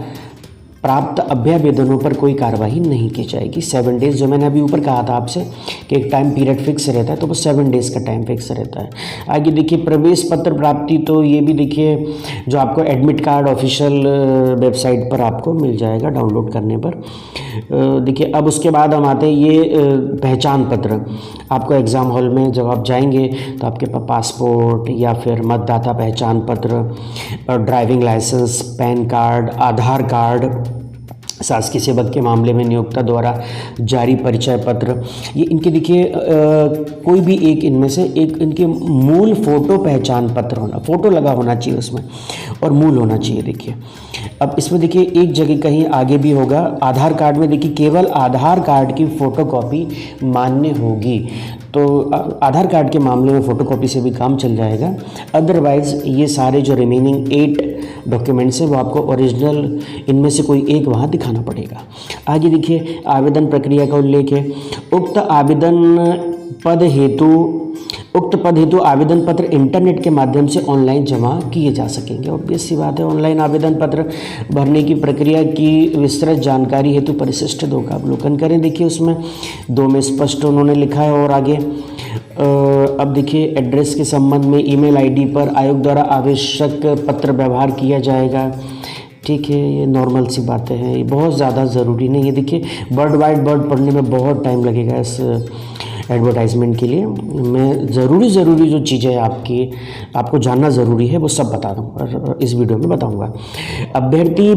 प्राप्त अभ्यावेदनों पर कोई कार्रवाई नहीं की जाएगी। 7 डेज़, जो मैंने अभी ऊपर कहा था आपसे कि एक टाइम पीरियड फिक्स रहता है, तो वो 7 डेज़ का टाइम फिक्स रहता है। आगे देखिए, प्रवेश पत्र प्राप्ति, तो ये भी देखिए जो आपको एडमिट कार्ड ऑफिशियल वेबसाइट पर आपको मिल जाएगा डाउनलोड करने पर। देखिए, अब उसके बाद हम आते हैं ये पहचान पत्र। आपको एग्ज़ाम हॉल में जब आप जाएंगे तो आपके पास पासपोर्ट या फिर मतदाता पहचान पत्र, ड्राइविंग लाइसेंस, पैन कार्ड, आधार कार्ड, शासकीय सेवक के मामले में नियोक्ता द्वारा जारी परिचय पत्र, ये इनके देखिए कोई भी एक इनमें से एक इनके मूल फ़ोटो पहचान पत्र होना, फ़ोटो लगा होना चाहिए उसमें और मूल होना चाहिए। देखिए, अब इसमें देखिए एक जगह कहीं आगे भी होगा, आधार कार्ड में देखिए केवल आधार कार्ड की फ़ोटोकॉपी मान्य होगी। तो आधार कार्ड के मामले में फ़ोटोकॉपी से भी काम चल जाएगा। अदरवाइज़ ये सारे जो रिमेनिंग 8 डॉक्यूमेंट्स हैं वो आपको ओरिजिनल इनमें से कोई एक वहाँ दिखाना पड़ेगा। आगे देखिए, आवेदन प्रक्रिया का उल्लेख है। उक्त पद हेतु आवेदन पत्र इंटरनेट के माध्यम से ऑनलाइन जमा किए जा सकेंगे। ऑब्वियस सी बात है, ऑनलाइन आवेदन पत्र भरने की प्रक्रिया की विस्तृत जानकारी हेतु परिशिष्ट 2 का अवलोकन करें। देखिए, उसमें 2 में स्पष्ट उन्होंने लिखा है। और आगे अब देखिए, एड्रेस के संबंध में ईमेल आईडी पर आयोग द्वारा आवश्यक पत्र व्यवहार किया जाएगा। ठीक है, ये नॉर्मल सी बातें हैं, ये बहुत ज़्यादा ज़रूरी नहीं है। देखिए, वर्ड वाइड वर्ड पढ़ने में बहुत टाइम लगेगा इस एडवर्टाइजमेंट के लिए। मैं ज़रूरी जो चीज़ें आपको जानना ज़रूरी है वो सब बता दूँगा, इस वीडियो में बताऊँगा। अभ्यर्थी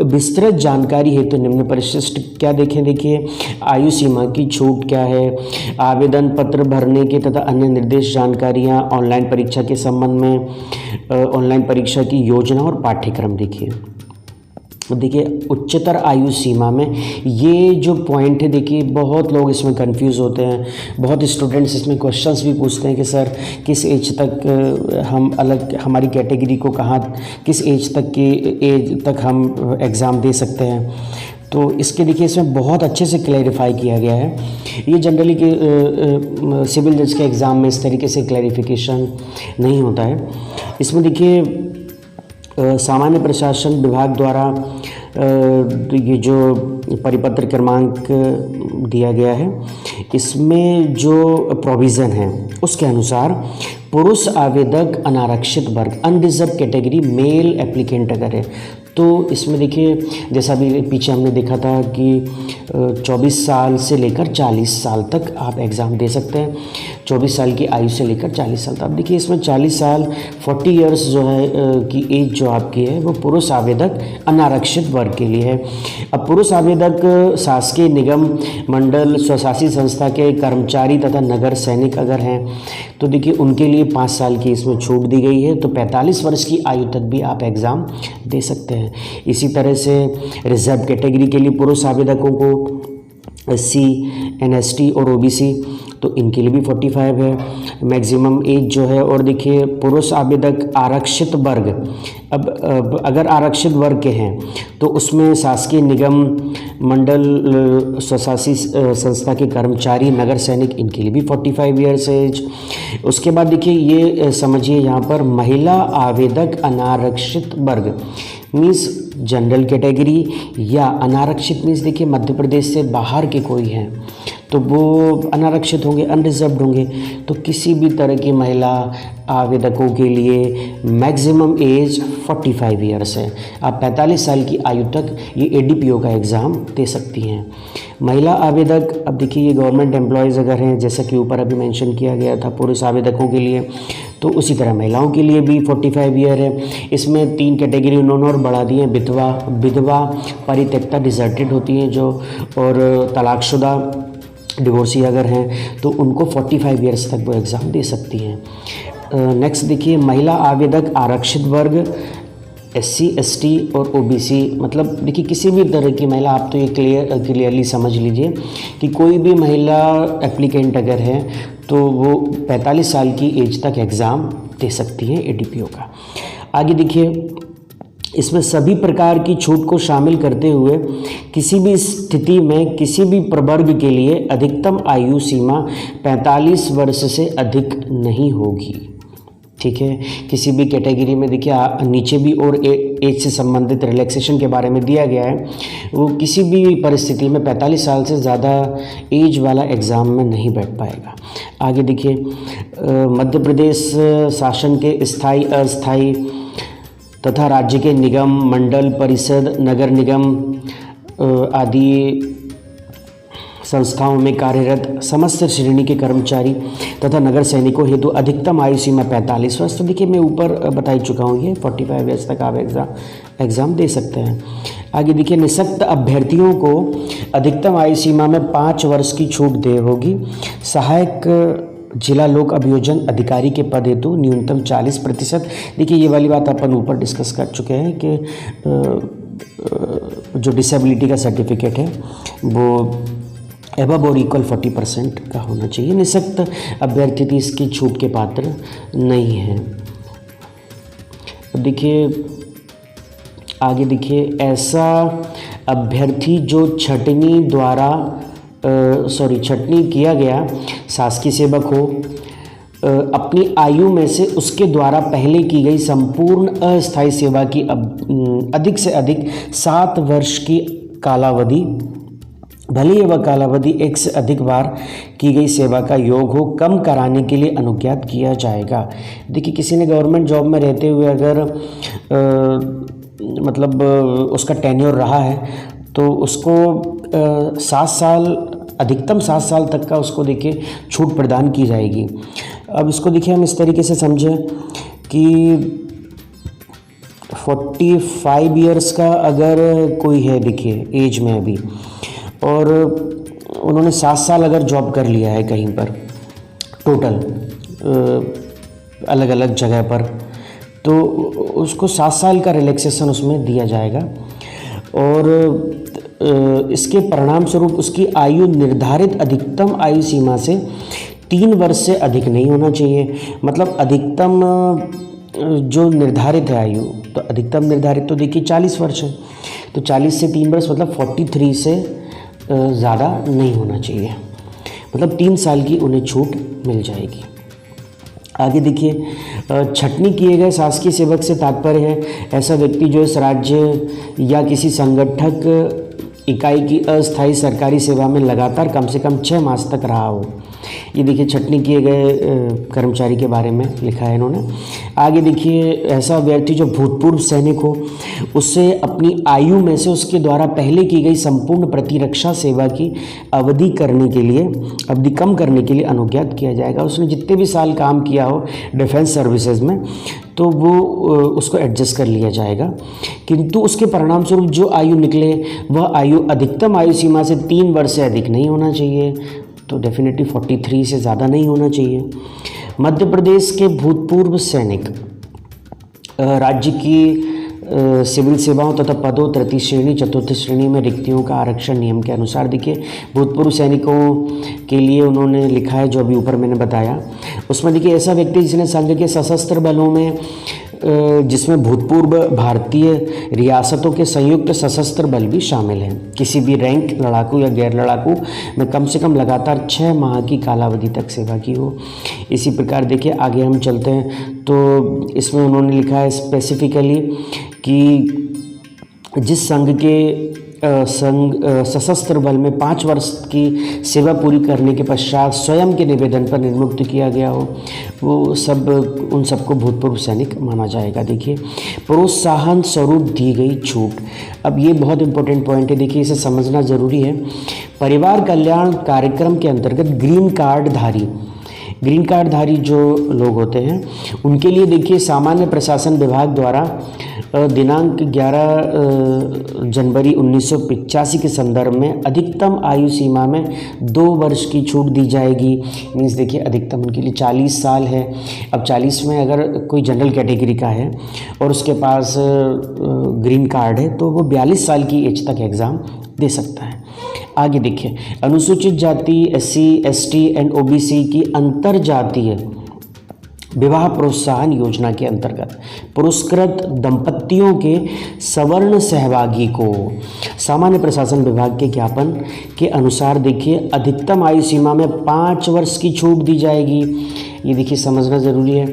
विस्तृत जानकारी हेतु निम्न परिशिष्ट क्या देखें। देखिए, आयु सीमा की छूट क्या है, आवेदन पत्र भरने के तथा अन्य निर्देश जानकारियाँ, ऑनलाइन परीक्षा के संबंध में ऑनलाइन परीक्षा की योजना और पाठ्यक्रम। देखिए, देखिए उच्चतर आयु सीमा में ये जो पॉइंट है, देखिए बहुत लोग इसमें कंफ्यूज होते हैं, बहुत स्टूडेंट्स इसमें क्वेश्चंस भी पूछते हैं कि सर किस एज तक हम अलग हमारी कैटेगरी को कहाँ किस एज तक की एज तक हम एग्ज़ाम दे सकते हैं। तो इसके देखिए इसमें बहुत अच्छे से क्लैरिफाई किया गया है। ये जनरली कि सिविल जज के एग्ज़ाम में इस तरीके से क्लैरिफिकेशन नहीं होता है। इसमें देखिए सामान्य प्रशासन विभाग द्वारा ये जो परिपत्र क्रमांक दिया गया है, इसमें जो प्रोविज़न है उसके अनुसार पुरुष आवेदक अनारक्षित वर्ग अनरिजर्व कैटेगरी मेल एप्लीकेंट अगर है तो इसमें देखिए जैसा भी पीछे हमने देखा था कि 24 साल से लेकर 40 साल तक आप एग्ज़ाम दे सकते हैं। 24 साल की आयु से लेकर 40 साल तक। अब देखिए इसमें 40 साल 40 इयर्स जो है की एज जो आपकी है वो पुरुष आवेदक अनारक्षित वर्ग के लिए है। अब पुरुष आवेदक शासकीय निगम मंडल स्वशासी संस्था के कर्मचारी तथा नगर सैनिक अगर हैं तो देखिए उनके लिए 5 साल की इसमें छूट दी गई है, तो 45 वर्ष की आयु तक भी आप एग्ज़ाम दे सकते हैं। इसी तरह से रिजर्व कैटेगरी के लिए पुरुष आवेदकों को SC, NST और OBC तो इनके लिए भी 45 है मैक्सिमम एज जो है। और देखिए पुरुष आवेदक आरक्षित वर्ग, अब अगर आरक्षित वर्ग के हैं तो उसमें शासकीय निगम मंडल स्वशासी संस्था के कर्मचारी नगर सैनिक इनके लिए भी 45 ईयर्स एज। उसके बाद देखिए ये समझिए यहाँ पर महिला आवेदक अनारक्षित वर्ग मीन्स जनरल कैटेगरी या अनारक्षित मीन्स देखिए मध्य प्रदेश से बाहर के कोई हैं तो वो अनारक्षित होंगे, अनरिजर्व्ड होंगे। तो किसी भी तरह की महिला आवेदकों के लिए मैक्सिमम एज 45 ईयर्स है। आप 45 साल की आयु तक ये ADPO का एग्ज़ाम दे सकती हैं। महिला आवेदक, अब देखिए ये गवर्नमेंट एम्प्लॉयज़ अगर हैं जैसा कि ऊपर अभी मेंशन किया गया था पुरुष आवेदकों के लिए, तो उसी तरह महिलाओं के लिए भी 45 ईयर है। इसमें 3 कैटेगरी उन्होंने और बढ़ा दी हैं, विधवा परित्यक्ता डिजर्टेड होती हैं जो, और तलाकशुदा डिवोर्सी अगर हैं तो उनको 45 ईयर्स तक वो एग्ज़ाम दे सकती हैं। नेक्स्ट देखिए महिला आवेदक आरक्षित वर्ग SC, ST और OBC, मतलब देखिए किसी भी तरह की महिला, आप तो ये क्लियरली समझ लीजिए कि कोई भी महिला एप्लीकेंट अगर है तो वो 45 साल की एज तक एग्ज़ाम दे सकती हैं ADPO का। आगे देखिए इसमें सभी प्रकार की छूट को शामिल करते हुए किसी भी स्थिति में किसी भी प्रवर्ग के लिए अधिकतम आयु सीमा 45 वर्ष से अधिक नहीं होगी। ठीक है, किसी भी कैटेगरी में देखिए नीचे भी और एज से संबंधित रिलैक्सेशन के बारे में दिया गया है, वो किसी भी परिस्थिति में 45 साल से ज़्यादा एज वाला एग्ज़ाम में नहीं बैठ पाएगा। आगे देखिए मध्य प्रदेश शासन के स्थायी अस्थायी तथा राज्य के निगम मंडल परिषद नगर निगम आदि संस्थाओं में कार्यरत समस्त श्रेणी के कर्मचारी तथा नगर सैनिकों हेतु अधिकतम आयु सीमा 45 वर्ष। तो देखिए मैं ऊपर बता ही चुका हूँ, ये 45 ईयर्स तक आप एग्ज़ाम दे सकते हैं। आगे देखिए निःशक्त अभ्यर्थियों को अधिकतम आयु सीमा में 5 वर्ष की छूट दे होगी। सहायक जिला लोक अभियोजन अधिकारी के पद हेतु न्यूनतम 40%। देखिए ये वाली बात अपन ऊपर डिस्कस कर चुके हैं कि जो डिसेबिलिटी का सर्टिफिकेट है वो एबव और इक्वल 40% का होना चाहिए। निःशक्त अभ्यर्थी इसकी छूट के पात्र नहीं हैं। देखिए आगे देखिए ऐसा अभ्यर्थी जो छटनी किया गया शासकीय सेवक हो, अपनी आयु में से उसके द्वारा पहले की गई संपूर्ण अस्थायी सेवा की अधिक से अधिक 7 वर्ष की कालावधि, भले ही वह कालावधि 1 से अधिक बार की गई सेवा का योग हो, कम कराने के लिए अनुज्ञात किया जाएगा। देखिए किसी ने गवर्नमेंट जॉब में रहते हुए अगर मतलब उसका टेन्योर रहा है तो उसको 7 साल अधिकतम 7 साल तक का उसको देखिए छूट प्रदान की जाएगी। अब इसको देखिए हम इस तरीके से समझें कि 45 इयर्स का अगर कोई है देखिए एज में अभी, और उन्होंने 7 साल अगर जॉब कर लिया है कहीं पर टोटल अलग अलग जगह पर, तो उसको 7 साल का रिलैक्सेशन उसमें दिया जाएगा। और इसके परिणाम स्वरूप उसकी आयु निर्धारित अधिकतम आयु सीमा से 3 वर्ष से अधिक नहीं होना चाहिए। मतलब अधिकतम जो निर्धारित है आयु, तो अधिकतम निर्धारित तो देखिए 40 वर्ष है, तो 40 से 3 वर्ष मतलब 43 से ज़्यादा नहीं होना चाहिए। मतलब 3 साल की उन्हें छूट मिल जाएगी। आगे देखिए, छटनी किए गए शासकीय सेवक से तात्पर्य है ऐसा व्यक्ति जो इस राज्य या किसी संगठक इकाई की अस्थायी सरकारी सेवा में लगातार कम से कम 6 मास तक रहा हो। ये देखिए छटनी किए गए कर्मचारी के बारे में लिखा है इन्होंने। आगे देखिए, ऐसा व्यक्ति जो भूतपूर्व सैनिक हो, उससे अपनी आयु में से उसके द्वारा पहले की गई संपूर्ण प्रतिरक्षा सेवा की अवधि कम करने के लिए अनुज्ञात किया जाएगा। उसने जितने भी साल काम किया हो डिफेंस सर्विसेज में, तो वो उसको एडजस्ट कर लिया जाएगा। किंतु उसके परिणाम स्वरूप जो आयु निकले वह आयु अधिकतम आयु सीमा से 3 वर्ष से अधिक नहीं होना चाहिए, तो डेफिनेटली 43 से ज़्यादा नहीं होना चाहिए। मध्य प्रदेश के भूतपूर्व सैनिक राज्य की सिविल सेवाओं तथा पदों तृतीय श्रेणी चतुर्थ श्रेणी में रिक्तियों का आरक्षण नियम के अनुसार, देखिए भूतपूर्व सैनिकों के लिए उन्होंने लिखा है जो अभी ऊपर मैंने बताया। उसमें देखिए ऐसा व्यक्ति जिसने संघ के सशस्त्र बलों में जिसमें भूतपूर्व भारतीय रियासतों के संयुक्त सशस्त्र बल भी शामिल हैं, किसी भी रैंक लड़ाकू या गैर लड़ाकू में कम से कम लगातार 6 माह की कालावधि तक सेवा की हो। इसी प्रकार देखिए आगे हम चलते हैं, तो इसमें उन्होंने लिखा है स्पेसिफिकली कि जिस संघ के सशस्त्र बल में 5 वर्ष की सेवा पूरी करने के पश्चात स्वयं के निवेदन पर निर्मुक्त किया गया हो, वो उन सबको भूतपूर्व सैनिक माना जाएगा। देखिए प्रोत्साहन स्वरूप दी गई छूट, अब ये बहुत इंपॉर्टेंट पॉइंट है, देखिए इसे समझना ज़रूरी है। परिवार कल्याण कार्यक्रम के अंतर्गत ग्रीन कार्डधारी जो लोग होते हैं उनके लिए देखिए सामान्य प्रशासन विभाग द्वारा दिनांक 11 जनवरी 1985 के संदर्भ में अधिकतम आयु सीमा में 2 वर्ष की छूट दी जाएगी। मीन्स देखिए अधिकतम उनके लिए 40 साल है। अब 40 में अगर कोई जनरल कैटेगरी का है और उसके पास ग्रीन कार्ड है तो वो 42 साल की एज तक एग्ज़ाम दे सकता है। आगे देखिए, अनुसूचित जाति SC ST एंड OBC की अंतरजातीय विवाह प्रोत्साहन योजना के अंतर्गत पुरस्कृत दंपतियों के सवर्ण सहभागी को सामान्य प्रशासन विभाग के ज्ञापन के अनुसार देखिए अधिकतम आयु सीमा में 5 वर्ष की छूट दी जाएगी। ये देखिए समझना ज़रूरी है।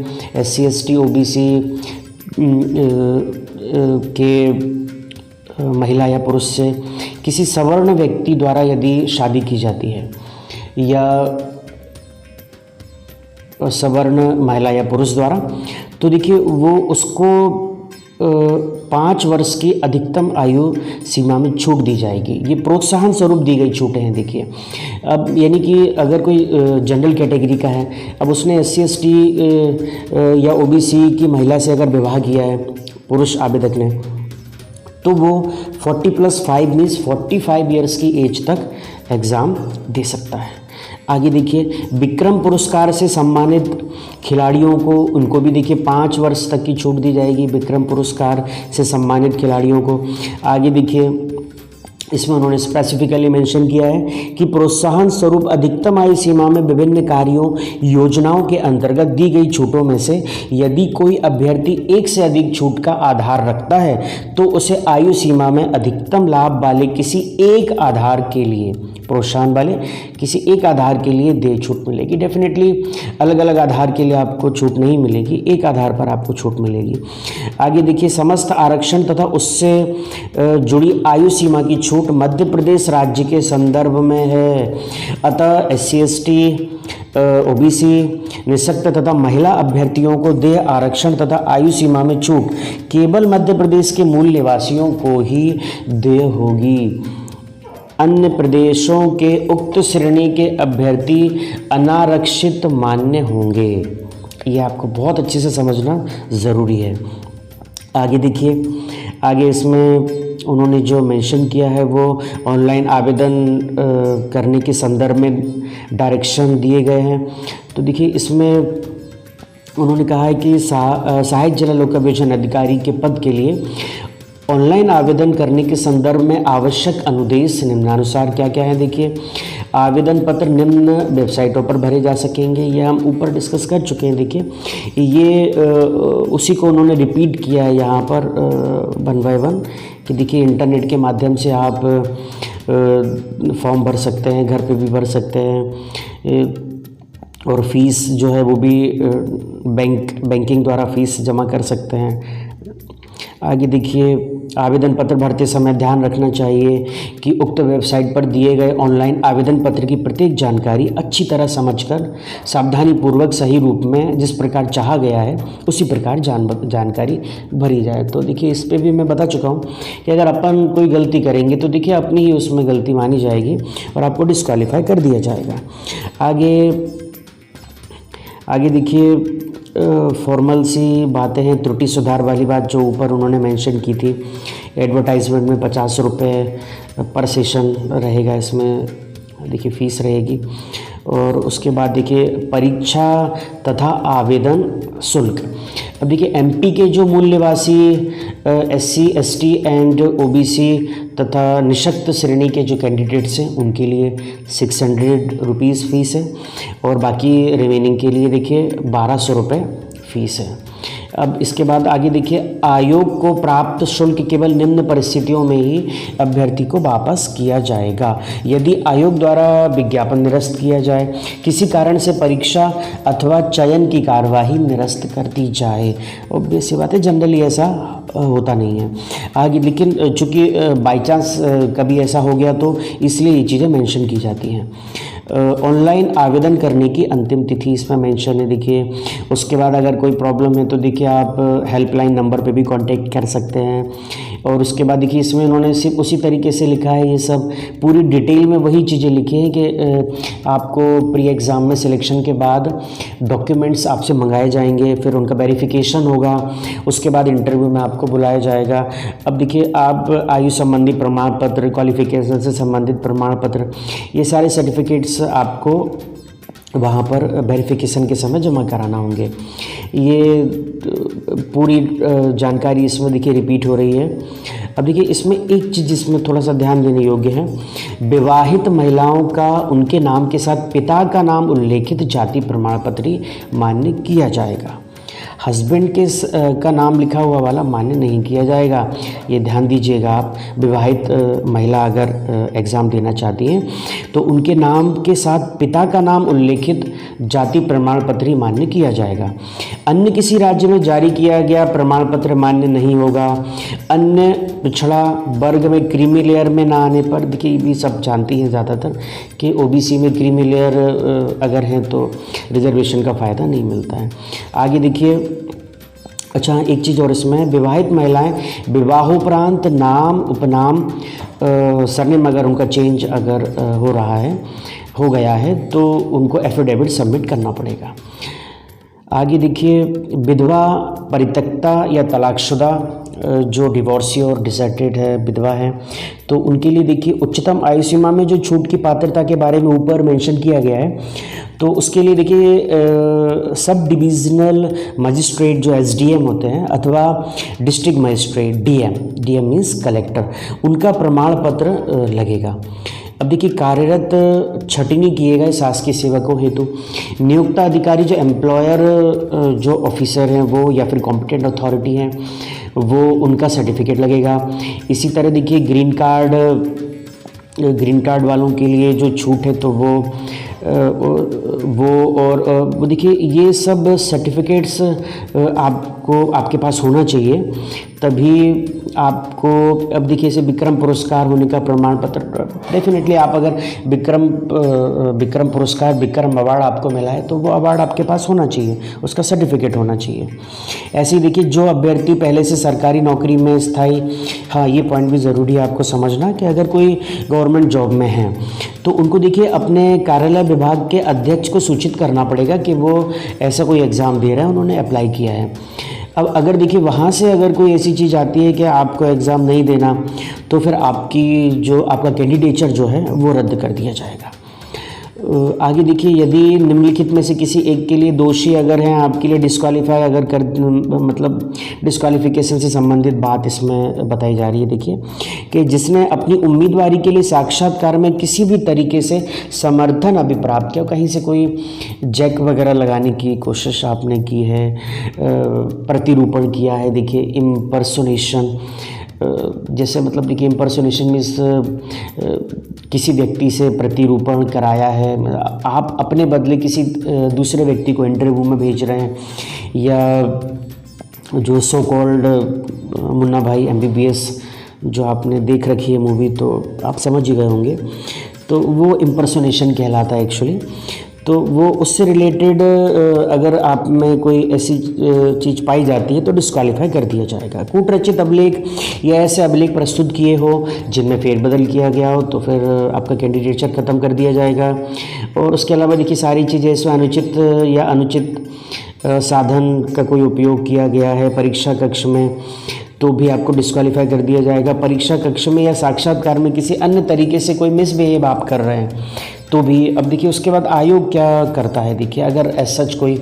SC ST OBC के महिला या पुरुष से किसी सवर्ण व्यक्ति द्वारा यदि शादी की जाती है या सवर्ण महिला या पुरुष द्वारा, तो देखिए वो उसको 5 वर्ष की अधिकतम आयु सीमा में छूट दी जाएगी। ये प्रोत्साहन स्वरूप दी गई छूटें हैं। देखिए अब यानी कि अगर कोई जनरल कैटेगरी का है, अब उसने SC ST या OBC की महिला से अगर विवाह किया है पुरुष आवेदक ने, तो वो 40+5 मीन्स 45 ईयर्स की एज तक एग्ज़ाम दे सकता है। आगे देखिए, विक्रम पुरस्कार से सम्मानित खिलाड़ियों को, उनको भी देखिए 5 वर्ष तक की छूट दी जाएगी, विक्रम पुरस्कार से सम्मानित खिलाड़ियों को। आगे देखिए, इसमें उन्होंने स्पेसिफिकली मेंशन किया है कि प्रोत्साहन स्वरूप अधिकतम आयु सीमा में विभिन्न कार्यों योजनाओं के अंतर्गत दी गई छूटों में से यदि कोई अभ्यर्थी एक से अधिक छूट का आधार रखता है तो उसे आयु सीमा में अधिकतम लाभ वाले किसी एक आधार के लिए, प्रोत्साहन वाले किसी एक आधार के लिए देय छूट मिलेगी। डेफिनेटली अलग अलग आधार के लिए आपको छूट नहीं मिलेगी, एक आधार पर आपको छूट मिलेगी। आगे देखिए, समस्त आरक्षण तथा उससे जुड़ी आयु सीमा की छूट मध्य प्रदेश राज्य के संदर्भ में है। अतः SC ST OBC निःशक्त तथा महिला अभ्यर्थियों को देय आरक्षण तथा आयु सीमा में छूट केवल मध्य प्रदेश के मूल निवासियों को ही देय होगी। अन्य प्रदेशों के उक्त श्रेणी के अभ्यर्थी अनारक्षित मान्य होंगे। ये आपको बहुत अच्छे से समझना ज़रूरी है। आगे देखिए, आगे इसमें उन्होंने जो मेंशन किया है वो ऑनलाइन आवेदन करने के संदर्भ में डायरेक्शन दिए गए हैं। तो देखिए इसमें उन्होंने कहा है कि सहायक जिला लोक अभियोजन अधिकारी के पद के लिए ऑनलाइन आवेदन करने के संदर्भ में आवश्यक अनुदेश निम्नानुसार क्या क्या है। देखिए, आवेदन पत्र निम्न वेबसाइटों पर भरे जा सकेंगे, ये हम ऊपर डिस्कस कर चुके हैं। देखिए, ये उसी को उन्होंने रिपीट किया है यहाँ पर 1 बाय 1 कि देखिए इंटरनेट के माध्यम से आप फॉर्म भर सकते हैं, घर पे भी भर सकते हैं, और फीस जो है वो भी बैंकिंग द्वारा फीस जमा कर सकते हैं। आगे देखिए, आवेदन पत्र भरते समय ध्यान रखना चाहिए कि उक्त वेबसाइट पर दिए गए ऑनलाइन आवेदन पत्र की प्रत्येक जानकारी अच्छी तरह समझकर सावधानीपूर्वक सही रूप में जिस प्रकार चाहा गया है उसी प्रकार जानकारी भरी जाए। तो देखिए, इस पे भी मैं बता चुका हूँ कि अगर अपन कोई गलती करेंगे तो देखिए अपनी ही उसमें गलती मानी जाएगी और आपको डिस्क्वालीफाई कर दिया जाएगा। आगे देखिए, फॉर्मल सी बातें हैं, त्रुटि सुधार वाली बात जो ऊपर उन्होंने मेंशन की थी। एडवर्टाइजमेंट में 50 रुपये पर सेशन रहेगा, इसमें देखिए फ़ीस रहेगी। और उसके बाद देखिए, परीक्षा तथा आवेदन शुल्क। अब देखिए, एमपी के जो मूल निवासी SC ST एंड OBC तथा निःशक्त श्रेणी के जो कैंडिडेट्स हैं उनके लिए 600 रुपीज़ फ़ीस है, और बाकी रिमेनिंग के लिए देखिए 1200 रुपये फ़ीस है। अब इसके बाद आगे देखिए, आयोग को प्राप्त शुल्क केवल निम्न परिस्थितियों में ही अभ्यर्थी को वापस किया जाएगा। यदि आयोग द्वारा विज्ञापन निरस्त किया जाए, किसी कारण से परीक्षा अथवा चयन की कार्यवाही निरस्त कर दी जाए। ऑब्वियस सी बात है, जनरली ऐसा होता नहीं है आगे, लेकिन चूँकि बाई चांस कभी ऐसा हो गया तो इसलिए ये चीज़ें मेंशन की जाती हैं। ऑनलाइन आवेदन करने की अंतिम तिथि इसमें मेंशन है। देखिए, उसके बाद अगर कोई प्रॉब्लम है तो देखिए आप हेल्पलाइन नंबर पे भी कांटेक्ट कर सकते हैं। और उसके बाद देखिए, इसमें उन्होंने सिर्फ उसी तरीके से लिखा है, ये सब पूरी डिटेल में वही चीज़ें लिखी हैं कि आपको प्री एग्ज़ाम में सिलेक्शन के बाद डॉक्यूमेंट्स आपसे मंगाए जाएंगे, फिर उनका वेरिफिकेशन होगा, उसके बाद इंटरव्यू में आपको बुलाया जाएगा। अब देखिए, आप आयु संबंधी प्रमाण पत्र, क्वालिफिकेशन से संबंधित प्रमाण पत्र, ये सारे सर्टिफिकेट्स आपको वहाँ पर वेरिफिकेशन के समय जमा कराना होंगे। ये पूरी जानकारी इसमें देखिए रिपीट हो रही है। अब देखिए, इसमें एक चीज़ जिसमें थोड़ा सा ध्यान देने योग्य है, विवाहित महिलाओं का उनके नाम के साथ पिता का नाम उल्लेखित जाति प्रमाण पत्र मान्य किया जाएगा। हस्बैंड के का नाम लिखा हुआ वाला मान्य नहीं किया जाएगा, ये ध्यान दीजिएगा आप। विवाहित महिला अगर एग्ज़ाम देना चाहती हैं तो उनके नाम के साथ पिता का नाम उल्लेखित जाति प्रमाण पत्र ही मान्य किया जाएगा। अन्य किसी राज्य में जारी किया गया प्रमाण पत्र मान्य नहीं होगा। अन्य पिछड़ा वर्ग में क्रीमी लेयर में ना आने पर, देखिए ये भी सब जानती हैं ज़्यादातर कि OBC में क्रीमी लेयर अगर हैं तो रिजर्वेशन का फ़ायदा नहीं मिलता है। आगे देखिए, अच्छा एक चीज़ और इसमें, विवाहित महिलाएं विवाहोपरांत नाम उपनाम सरनेम अगर उनका चेंज अगर हो गया है तो उनको एफिडेविट सबमिट करना पड़ेगा। आगे देखिए, विधवा, परित्यक्ता या तलाकशुदा जो डिवोर्सी और डिसर्टेड है, विधवा है, तो उनके लिए देखिए उच्चतम आयु सीमा में जो छूट की पात्रता के बारे में ऊपर मेंशन किया गया है, तो उसके लिए देखिए सब डिविजनल मजिस्ट्रेट जो SDM होते हैं अथवा district magistrate DM means collector, उनका प्रमाण पत्र लगेगा। अब देखिए, कार्यरत छटनी किए गए शासकीय सेवकों हेतु नियुक्त अधिकारी जो एम्प्लॉयर जो ऑफिसर हैं वो या फिर कॉम्पिटेंट अथॉरिटी हैं वो, उनका सर्टिफिकेट लगेगा। इसी तरह देखिए, ग्रीन कार्ड वालों के लिए जो छूट है तो वो देखिए ये सब सर्टिफिकेट्स आपको आपके पास होना चाहिए, तभी आपको। अब देखिए, इसे विक्रम पुरस्कार होने का प्रमाण पत्र, डेफिनेटली आप अगर विक्रम पुरस्कार, विक्रम अवार्ड आपको मिला है तो वो अवार्ड आपके पास होना चाहिए, उसका सर्टिफिकेट होना चाहिए। ऐसे ही देखिए, जो अभ्यर्थी पहले से सरकारी नौकरी में स्थायी, हाँ ये पॉइंट भी ज़रूरी है आपको समझना कि अगर कोई गवर्नमेंट जॉब में है तो उनको देखिए अपने कार्यालय विभाग के अध्यक्ष को सूचित करना पड़ेगा कि वो ऐसा कोई एग्ज़ाम दे रहा है, उन्होंने अप्लाई किया है। अब अगर देखिए वहाँ से अगर कोई ऐसी चीज़ आती है कि आपको एग्ज़ाम नहीं देना, तो फिर आपका कैंडिडेचर जो है वो रद्द कर दिया जाएगा। आगे देखिए, यदि निम्नलिखित में से किसी एक के लिए दोषी अगर हैं, आपके लिए डिस्क्वालीफाई अगर कर मतलब डिस्क्वालिफिकेशन से संबंधित बात इसमें बताई जा रही है। देखिए कि जिसने अपनी उम्मीदवारी के लिए साक्षात्कार में किसी भी तरीके से समर्थन अभी प्राप्त किया, कहीं से कोई जैक वगैरह लगाने की कोशिश आपने की है, प्रतिरूपण किया है। देखिए इम्पर्सोनेशन, जैसे मतलब देखिए इम्पर्सोनेशन मीन्स किसी व्यक्ति से प्रतिरूपण कराया है, आप अपने बदले किसी दूसरे व्यक्ति को इंटरव्यू में भेज रहे हैं, या जो सो कॉल्ड मुन्ना भाई MBBS जो आपने देख रखी है मूवी, तो आप समझ ही गए होंगे, तो वो इम्पर्सोनेशन कहलाता है एक्चुअली। तो वो उससे रिलेटेड अगर आप में कोई ऐसी चीज़ पाई जाती है तो डिस्क्वालीफाई कर दिया जाएगा। कूटरचित अभिलेख या ऐसे अभिलेख प्रस्तुत किए हो जिनमें फेरबदल किया गया हो तो फिर आपका कैंडिडेटशिप ख़त्म कर दिया जाएगा। और उसके अलावा देखिए सारी चीज़ें इसमें अनुचित या अनुचित साधन का कोई उपयोग किया गया है परीक्षा कक्ष में तो भी आपको डिस्क्वालीफाई कर दिया जाएगा। परीक्षा कक्ष में या साक्षात्कार में किसी अन्य तरीके से कोई मिसबिहेव आप कर रहे हैं तो भी। अब देखिए उसके बाद आयोग क्या करता है, देखिए अगर एज सच कोई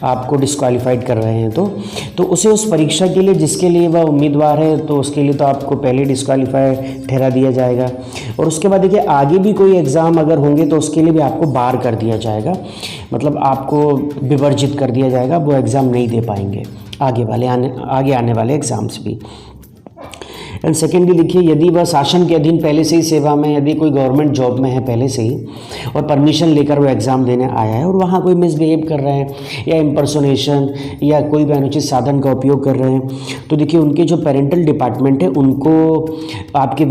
आपको डिस्क्वालीफाइड कर रहे हैं तो उसे उस परीक्षा के लिए जिसके लिए वह उम्मीदवार है तो उसके लिए तो आपको पहले डिस्क्वालीफाई ठहरा दिया जाएगा। और उसके बाद देखिए आगे भी कोई एग्ज़ाम अगर होंगे तो उसके लिए भी आपको बार कर दिया जाएगा, मतलब आपको विवर्जित कर दिया जाएगा, वो एग्ज़ाम नहीं दे पाएंगे आगे आने वाले एग्ज़ाम्स भी। एंड सेकेंडली देखिए, यदि वह शासन के अधीन पहले से ही सेवा में, यदि कोई गवर्नमेंट जॉब में है पहले से ही और परमिशन लेकर वो एग्ज़ाम देने आया है और वहाँ कोई मिसबिहेव कर रहे हैं या इम्पर्सोनेशन या कोई भी अनुचित साधन का उपयोग कर रहे हैं तो देखिए उनके जो पेरेंटल डिपार्टमेंट है उनको आपके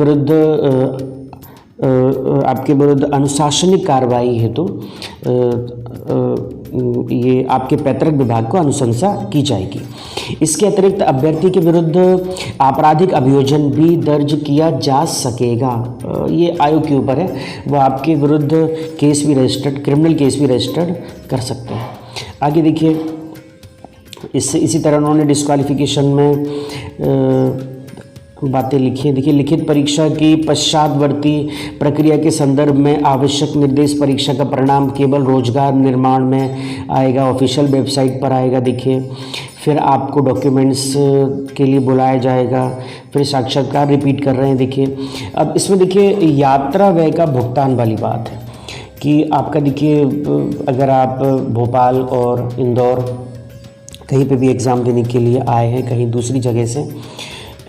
विरुद्ध अनुशासनिक कार्रवाई है तो ये आपके पैतृक विभाग को अनुशंसा की जाएगी। इसके अतिरिक्त अभ्यर्थी के विरुद्ध आपराधिक अभियोजन भी दर्ज किया जा सकेगा। ये आयोग के ऊपर है, वो आपके विरुद्ध केस भी रजिस्टर्ड, क्रिमिनल केस भी रजिस्टर्ड कर सकते हैं। आगे देखिए इसी तरह उन्होंने डिस्क्वालिफिकेशन में बातें लिखी हैं। देखिए लिखित परीक्षा की पश्चातवर्ती प्रक्रिया के संदर्भ में आवश्यक निर्देश परीक्षा का परिणाम केवल रोजगार निर्माण में आएगा, ऑफिशियल वेबसाइट पर आएगा। देखिए फिर आपको डॉक्यूमेंट्स के लिए बुलाया जाएगा, फिर साक्षात्कार रिपीट कर रहे हैं। देखिए अब इसमें देखिए यात्रा व्यय का भुगतान वाली बात है कि आपका देखिए अगर आप भोपाल और इंदौर कहीं पे भी एग्ज़ाम देने के लिए आए हैं कहीं दूसरी जगह से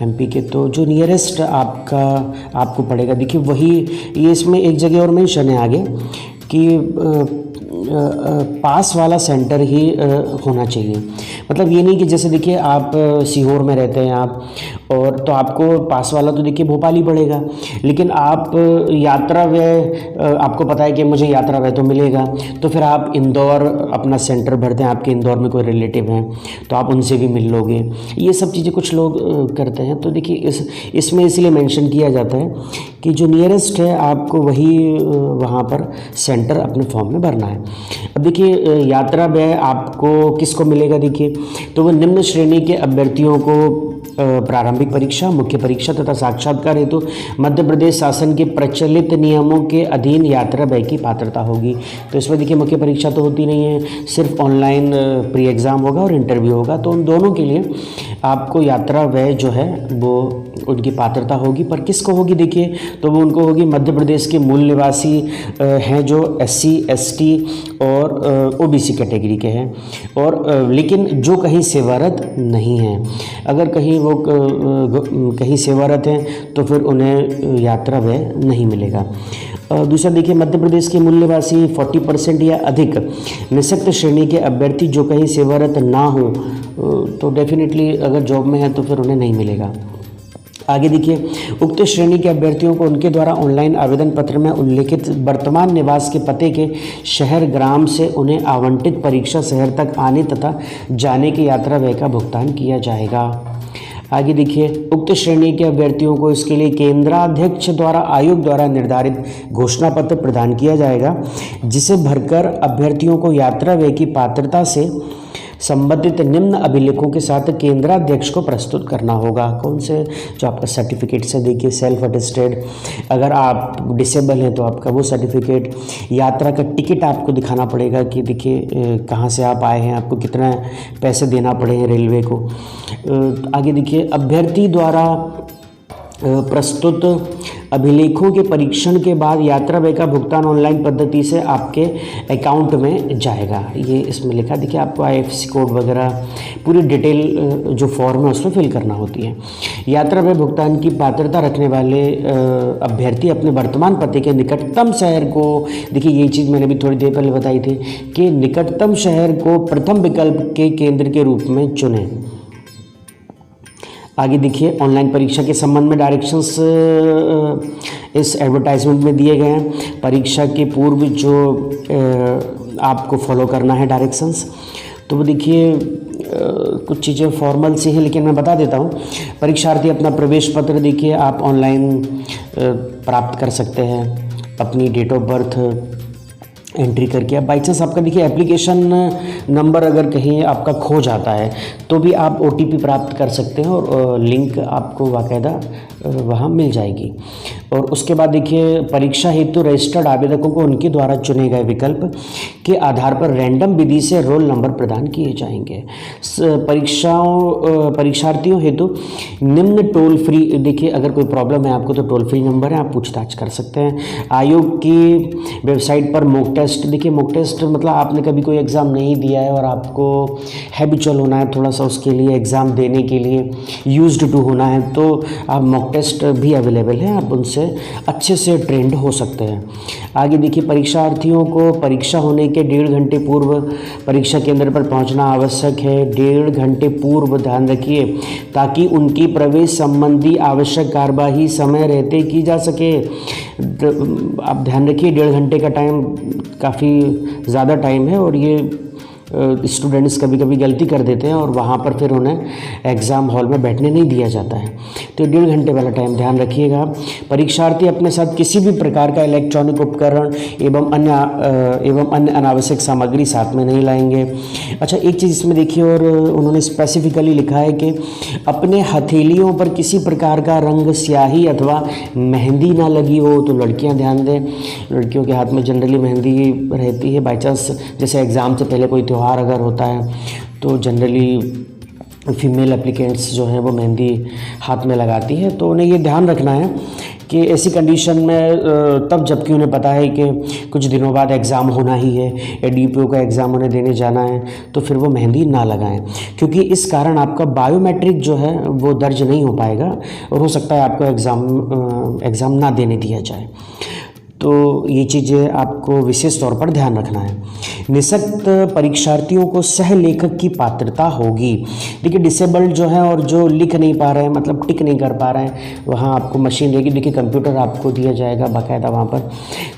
MP के, तो जो नियरेस्ट आपको पड़ेगा देखिए वही, ये इसमें एक जगह और मेंशन है आगे कि पास वाला सेंटर ही होना चाहिए। मतलब ये नहीं कि जैसे देखिए आप सीहोर में रहते हैं आप और तो आपको पास वाला तो देखिए भोपाल ही पड़ेगा, लेकिन आप यात्रा व्यय आपको पता है कि मुझे यात्रा व्यय तो मिलेगा तो फिर आप इंदौर अपना सेंटर भरते हैं, आपके इंदौर में कोई रिलेटिव हैं तो आप उनसे भी मिल लोगे। ये सब चीज़ें कुछ लोग करते हैं तो देखिए इसमें इसलिए मेंशन किया जाता है कि जो नियरेस्ट है आपको वही वहाँ पर सेंटर अपने फॉर्म में भरना है। अब देखिए यात्रा व्यय आपको किसको मिलेगा, देखिए तो वो निम्न श्रेणी के अभ्यर्थियों को प्रारंभिक परीक्षा, मुख्य परीक्षा तथा साक्षात्कार हेतु मध्य प्रदेश शासन के प्रचलित नियमों के अधीन यात्रा व्यय की पात्रता होगी। तो इसमें देखिए मुख्य परीक्षा तो होती नहीं है, सिर्फ ऑनलाइन प्री एग्ज़ाम होगा और इंटरव्यू होगा, तो उन दोनों के लिए आपको यात्रा व्यय जो है वो उनकी पात्रता होगी। पर किसको होगी देखिए, तो वो उनको होगी मध्य प्रदेश के मूल निवासी हैं जो SC ST और OBC कैटेगरी के हैं, और लेकिन जो कहीं सेवारत नहीं हैं। अगर कहीं वो कहीं सेवारत हैं तो फिर उन्हें यात्रा व्यय नहीं मिलेगा। दूसरा देखिए मध्य प्रदेश के मूल निवासी 40% या अधिक निःशक्त श्रेणी के अभ्यर्थी जो कहीं सेवारत ना हो तो डेफिनेटली अगर जॉब में है तो फिर उन्हें नहीं मिलेगा। आगे देखिए उक्त श्रेणी के अभ्यर्थियों को उनके द्वारा ऑनलाइन आवेदन पत्र में उल्लेखित वर्तमान निवास के पते के शहर ग्राम से उन्हें आवंटित परीक्षा शहर तक आने तथा जाने की यात्रा व्यय का भुगतान किया जाएगा। आगे देखिए उक्त श्रेणी के अभ्यर्थियों को इसके लिए केंद्राध्यक्ष द्वारा आयोग द्वारा निर्धारित घोषणा पत्र प्रदान किया जाएगा, जिसे भरकर अभ्यर्थियों को यात्रा व्यय की पात्रता से संबंधित निम्न अभिलेखों के साथ केंद्राध्यक्ष को प्रस्तुत करना होगा। कौन से? जो आपका सर्टिफिकेट से देखिए सेल्फ अटेस्टेड, अगर आप डिसेबल हैं तो आपका वो सर्टिफिकेट, यात्रा का टिकट आपको दिखाना पड़ेगा कि देखिए कहाँ से आप आए हैं, आपको कितना पैसे देना पड़े हैं रेलवे को। आगे देखिए अभ्यर्थी द्वारा प्रस्तुत अभिलेखों के परीक्षण के बाद यात्रा व्यय का भुगतान ऑनलाइन पद्धति से आपके अकाउंट में जाएगा। ये इसमें लिखा देखिए आपको IFSC कोड वगैरह पूरी डिटेल जो फॉर्म है उसमें फिल करना होती है। यात्रा व्यय भुगतान की पात्रता रखने वाले अभ्यर्थी अपने वर्तमान पते के निकटतम शहर को, देखिए ये चीज़ मैंने भी थोड़ी देर पहले बताई थी कि निकटतम शहर को प्रथम विकल्प के केंद्र के रूप में चुनें। आगे देखिए ऑनलाइन परीक्षा के संबंध में डायरेक्शंस इस एडवर्टाइजमेंट में दिए गए हैं। परीक्षा के पूर्व जो आपको फॉलो करना है डायरेक्शंस, तो वो देखिए कुछ चीज़ें फॉर्मल सी हैं लेकिन मैं बता देता हूँ। परीक्षार्थी अपना प्रवेश पत्र देखिए आप ऑनलाइन प्राप्त कर सकते हैं, अपनी डेट ऑफ बर्थ एंट्री करके। अब बाई चांस आपका देखिए एप्लीकेशन नंबर अगर कहीं आपका खो जाता है तो भी आप OTP प्राप्त कर सकते हैं और लिंक आपको बाकायदा वहाँ मिल जाएगी। और उसके बाद देखिए परीक्षा हेतु रजिस्टर्ड आवेदकों को उनके द्वारा चुने गए विकल्प के आधार पर रैंडम विधि से रोल नंबर प्रदान किए जाएंगे। परीक्षार्थियों हेतु निम्न टोल फ्री, देखिए अगर कोई प्रॉब्लम है आपको तो टोल फ्री नंबर है, आप पूछताछ कर सकते हैं। आयोग की वेबसाइट पर मॉक टेस्ट, देखिए मॉक टेस्ट मतलब आपने कभी कोई एग्ज़ाम नहीं दिया है और आपको हैबिचुअल होना है थोड़ा सा उसके लिए, एग्ज़ाम देने के लिए यूज्ड टू होना है, तो आप मॉक टेस्ट भी अवेलेबल है, आप उनसे अच्छे से ट्रेंड हो सकते हैं। आगे देखिए परीक्षार्थियों को परीक्षा होने के 1.5 घंटे पूर्व परीक्षा केंद्र पर पहुंचना आवश्यक है। 1.5 घंटे पूर्व ध्यान रखिए ताकि उनकी प्रवेश संबंधी आवश्यक कार्यवाही समय रहते की जा सके। आप ध्यान रखिए 1.5 घंटे का टाइम काफ़ी ज़्यादा टाइम है और ये स्टूडेंट्स कभी कभी गलती कर देते हैं और वहाँ पर फिर उन्हें एग्ज़ाम हॉल में बैठने नहीं दिया जाता है, तो 1.5 घंटे वाला टाइम ध्यान रखिएगा। परीक्षार्थी अपने साथ किसी भी प्रकार का इलेक्ट्रॉनिक उपकरण एवं अन्य अनावश्यक सामग्री साथ में नहीं लाएंगे। अच्छा एक चीज़ इसमें देखिए और उन्होंने स्पेसिफिकली लिखा है कि अपने हथेलियों पर किसी प्रकार का रंग, स्याही अथवा मेहंदी ना लगी हो। तो लड़कियाँ ध्यान दें, लड़कियों के हाथ में जनरली मेहंदी रहती है। बाई चांस जैसे एग्ज़ाम से पहले कोई त्यौहार अगर होता है तो जनरली फीमेल एप्लीकेंट्स जो हैं वो मेहंदी हाथ में लगाती है, तो उन्हें ये ध्यान रखना है कि ऐसी कंडीशन में तब जबकि उन्हें पता है कि कुछ दिनों बाद एग्ज़ाम होना ही है या DPO का एग्ज़ाम उन्हें देने जाना है, तो फिर वो मेहंदी ना लगाएं, क्योंकि इस कारण आपका बायोमेट्रिक जो है वो दर्ज नहीं हो पाएगा और हो सकता है आपको एग्ज़ाम ना देने दिया जाए। तो ये चीज़ें आपको विशेष तौर पर ध्यान रखना है। निःशक्त परीक्षार्थियों को सह लेखक की पात्रता होगी। देखिए डिसेबल्ड जो है और जो लिख नहीं पा रहे हैं, मतलब टिक नहीं कर पा रहे हैं, वहाँ आपको मशीन रहेगी, देखिए कंप्यूटर आपको दिया जाएगा बाकायदा वहाँ पर।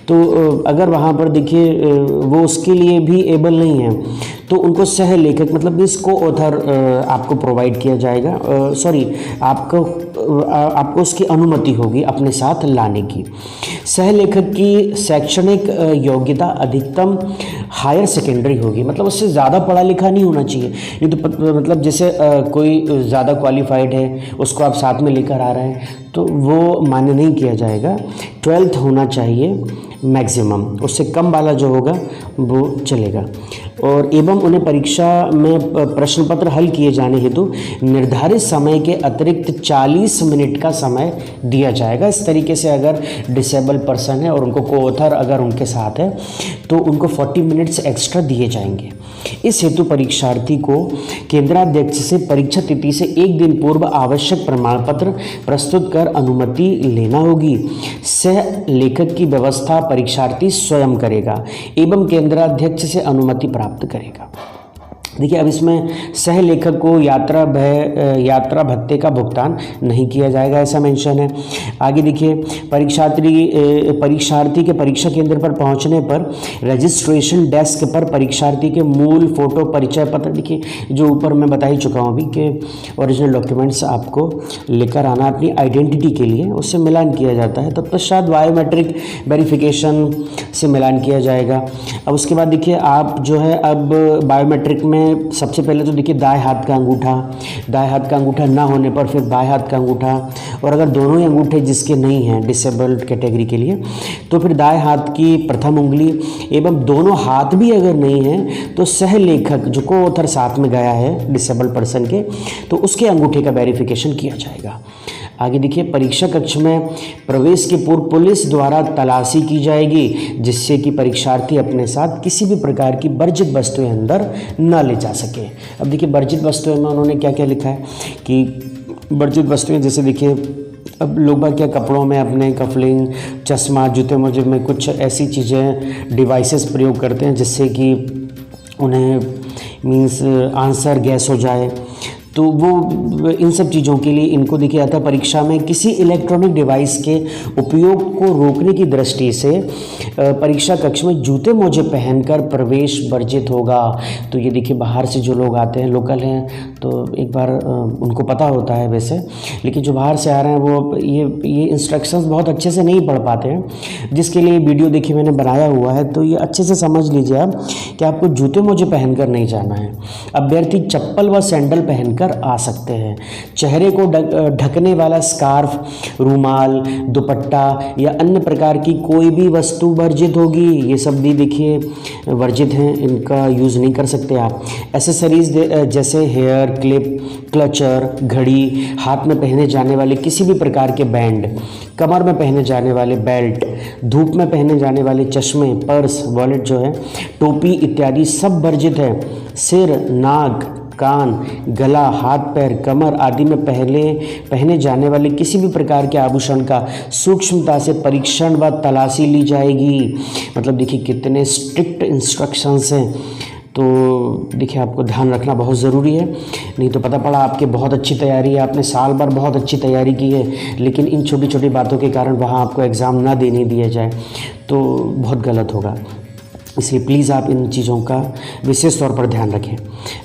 तो अगर वहाँ पर देखिए वो उसके लिए भी एबल नहीं है तो उनको सह लेखक मतलब इसको ऑथर आपको प्रोवाइड किया जाएगा, आपको उसकी अनुमति होगी अपने साथ लाने की। सह लेखक की शैक्षणिक योग्यता अधिकतम हायर सेकेंडरी होगी, मतलब उससे ज़्यादा पढ़ा लिखा नहीं होना चाहिए। नहीं तो मतलब जैसे कोई ज़्यादा क्वालिफाइड है उसको आप साथ में लेकर आ रहे हैं तो वो मान्य नहीं किया जाएगा। 12th होना चाहिए मैक्सिमम, उससे कम वाला जो होगा वो चलेगा। और एवं उन्हें परीक्षा में प्रश्न पत्र हल किए जाने हेतु निर्धारित समय के अतिरिक्त 40 मिनट का समय दिया जाएगा। इस तरीके से अगर डिसेबल पर्सन है और उनको को-ऑथर अगर उनके साथ है तो उनको 40 मिनट्स एक्स्ट्रा दिए जाएंगे। इस हेतु परीक्षार्थी को केंद्राध्यक्ष से परीक्षा तिथि से 1 दिन पूर्व आवश्यक प्रमाण पत्र प्रस्तुत कर अनुमति लेना होगी। सह लेखक की व्यवस्था परीक्षार्थी स्वयं करेगा एवं केंद्राध्यक्ष से अनुमति प्राप्त करेगा। देखिए अब इसमें सह लेखक को यात्रा भत्ते का भुगतान नहीं किया जाएगा, ऐसा मेंशन है। आगे देखिए परीक्षार्थी के परीक्षा केंद्र पर पहुंचने पर रजिस्ट्रेशन डेस्क पर परीक्षार्थी के मूल फोटो, परिचय पत्र, देखिए जो ऊपर मैं बता ही चुका हूं अभी कि ओरिजिनल डॉक्यूमेंट्स आपको लेकर आना अपनी आइडेंटिटी के लिए, उससे मिलान किया जाता है। तत्पश्चात बायोमेट्रिक वेरिफिकेशन से मिलान किया जाएगा। अब उसके बाद देखिए आप जो है अब बायोमेट्रिक में इसमें सबसे पहले तो देखिए दाएं हाथ का अंगूठा ना होने पर फिर बाएं हाथ का अंगूठा, और अगर दोनों ही अंगूठे जिसके नहीं हैं डिसेबल्ड कैटेगरी के लिए तो फिर दाएं हाथ की प्रथम उंगली, एवं दोनों हाथ भी अगर नहीं हैं तो सह लेखक जो को ऑथर साथ में गया है डिसेबल्ड पर्सन के, तो उसके अंगूठे का वेरिफिकेशन किया जाएगा। आगे देखिए, परीक्षा कक्ष में प्रवेश के पूर्व पुलिस द्वारा तलाशी की जाएगी, जिससे कि परीक्षार्थी अपने साथ किसी भी प्रकार की वर्जित वस्तुएं अंदर न ले जा सके। अब देखिए वर्जित वस्तुएं में उन्होंने क्या क्या लिखा है कि वर्जित वस्तुएं जैसे देखिए, अब लोग बाग क्या कपड़ों में अपने कफलिंग, चश्मा, जूते मोजे में कुछ ऐसी चीज़ें डिवाइसेस प्रयोग करते हैं जिससे कि उन्हें मीन्स आंसर गैस हो जाए, तो वो इन सब चीज़ों के लिए इनको देखिए आता है परीक्षा में किसी इलेक्ट्रॉनिक डिवाइस के उपयोग को रोकने की दृष्टि से परीक्षा कक्ष में जूते मोजे पहनकर प्रवेश वर्जित होगा। तो ये देखिए बाहर से जो लोग आते हैं, लोकल हैं, तो एक बार उनको पता होता है वैसे, लेकिन जो बाहर से आ रहे हैं वो ये इंस्ट्रक्शंस बहुत अच्छे से नहीं पढ़ पाते हैं, जिसके लिए वीडियो देखिए मैंने बनाया हुआ है। तो ये अच्छे से समझ लीजिए आप कि आपको जूते मोजे पहनकर नहीं जाना है। अभ्यर्थी चप्पल व सैंडल पहनकर आ सकते हैं। चेहरे को ढकने वाला स्कार्फ, रूमाल, दुपट्टा या अन्य प्रकार की कोई भी वस्तु वर्जित होगी। ये सब भी देखिए वर्जित हैं, इनका यूज़ नहीं कर सकते आप। एसेसरीज जैसे हेयर क्लिप, क्लचर, घड़ी, हाथ में पहने जाने वाले किसी भी प्रकार के बैंड, कमर में पहने जाने वाले बेल्ट, धूप में पहने जाने वाले चश्मे, पर्स, वॉलेट जो है, टोपी इत्यादि सब वर्जित है। सिर, नाक, कान, गला, हाथ पैर, कमर आदि में पहने जाने वाले किसी भी प्रकार के आभूषण का सूक्ष्मता से परीक्षण व तलाशी ली जाएगी। मतलब देखिए कितने स्ट्रिक्ट इंस्ट्रक्शंस हैं। तो देखिए आपको ध्यान रखना बहुत ज़रूरी है, नहीं तो पता पड़ा आपकी बहुत अच्छी तैयारी है, आपने साल भर बहुत अच्छी तैयारी की है, लेकिन इन छोटी छोटी बातों के कारण वहाँ आपको एग्ज़ाम ना देने दिया जाए तो बहुत गलत होगा। इसलिए प्लीज़ आप इन चीज़ों का विशेष तौर पर ध्यान रखें।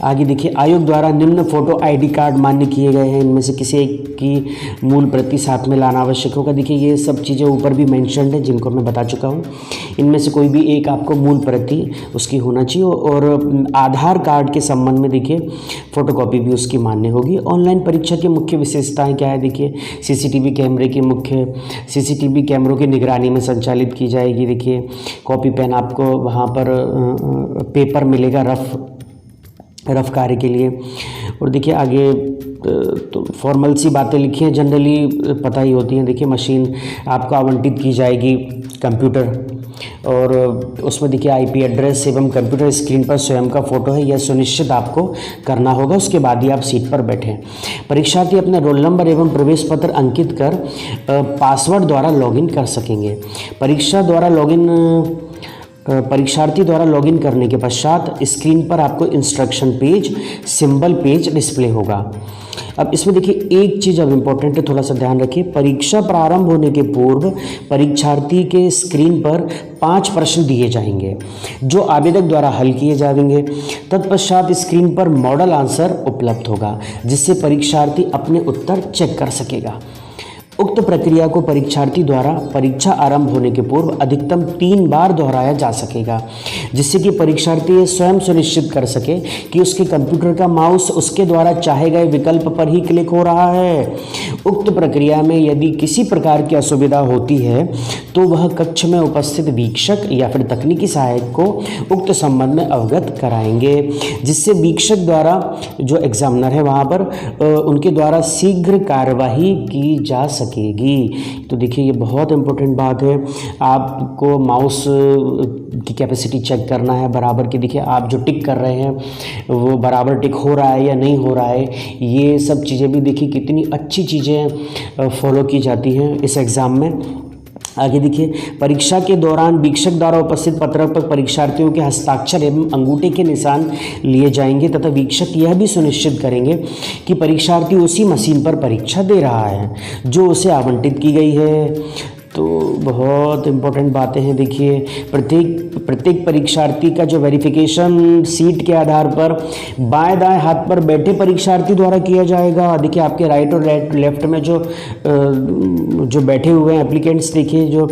आगे देखिए, आयोग द्वारा निम्न फोटो आईडी कार्ड मान्य किए गए हैं, इनमें से किसी एक की मूल प्रति साथ में लाना आवश्यक होगा। देखिए ये सब चीज़ें ऊपर भी मेंशन्ड है जिनको मैं बता चुका हूँ। इनमें से कोई भी एक आपको मूल प्रति उसकी होना चाहिए, और आधार कार्ड के संबंध में देखिए फोटोकॉपी भी उसकी मान्य होगी। ऑनलाइन परीक्षा की मुख्य विशेषताएँ क्या है? देखिए सीसीटीवी कैमरों की निगरानी में संचालित की जाएगी। देखिए कॉपी पेन आपको वहाँ पर पेपर मिलेगा रफ कार्य के लिए। और देखिए आगे तो फॉर्मल सी बातें लिखी हैं, जनरली पता ही होती हैं। देखिए मशीन आपको आवंटित की जाएगी, कंप्यूटर, और उसमें देखिए आईपी एड्रेस एवं कंप्यूटर स्क्रीन पर स्वयं का फ़ोटो है, यह सुनिश्चित आपको करना होगा, उसके बाद ही आप सीट पर बैठें। परीक्षार्थी अपने रोल नंबर एवं प्रवेश पत्र अंकित कर पासवर्ड द्वारा लॉगिन कर सकेंगे। परीक्षार्थी द्वारा लॉगिन करने के पश्चात स्क्रीन पर आपको instruction page, symbol page display होगा। अब इसमें देखिए एक चीज़ अब इम्पोर्टेंट है, थोड़ा सा ध्यान रखिए। परीक्षा प्रारंभ होने के पूर्व परीक्षार्थी के स्क्रीन पर 5 प्रश्न दिए जाएंगे जो आवेदक द्वारा हल किए जाएंगे। तत्पश्चात स्क्रीन पर मॉडल आंसर उपलब्ध होगा, जिससे परीक्षार्थी अपने उत्तर चेक कर सकेगा। उक्त प्रक्रिया को परीक्षार्थी द्वारा परीक्षा आरंभ होने के पूर्व अधिकतम 3 बार दोहराया जा सकेगा, जिससे कि परीक्षार्थी ये स्वयं सुनिश्चित कर सके कि उसके कंप्यूटर का माउस उसके द्वारा चाहे गए विकल्प पर ही क्लिक हो रहा है। उक्त प्रक्रिया में यदि किसी प्रकार की असुविधा होती है तो वह कक्ष में उपस्थित वीक्षक या फिर तकनीकी सहायक को उक्त संबंध में अवगत कराएंगे, जिससे वीक्षक द्वारा जो एग्जामिनर है वहाँ पर उनके द्वारा शीघ्र कार्यवाही की जा सकेगी। तो देखिए ये बहुत इम्पोर्टेंट बात है, आपको माउस की कैपेसिटी चेक करना है बराबर की। देखिए आप जो टिक कर रहे हैं वो बराबर टिक हो रहा है या नहीं हो रहा है, ये सब चीज़ें भी देखिए कितनी अच्छी चीज़ें फॉलो की जाती हैं इस एग्ज़ाम में। आगे देखिए, परीक्षा के दौरान वीक्षक द्वारा उपस्थित पत्रक पर परीक्षार्थियों के हस्ताक्षर एवं अंगूठे के निशान लिए जाएंगे तथा वीक्षक यह भी सुनिश्चित करेंगे कि परीक्षार्थी उसी मशीन पर परीक्षा दे रहा है जो उसे आवंटित की गई है। तो बहुत इम्पोर्टेंट बातें हैं। देखिए प्रत्येक परीक्षार्थी का जो वेरिफिकेशन सीट के आधार पर बाएं दाएं हाथ पर बैठे परीक्षार्थी द्वारा किया जाएगा। देखिए आपके राइट और लेफ्ट में जो बैठे हुए हैं एप्लीकेंट्स, देखिए जो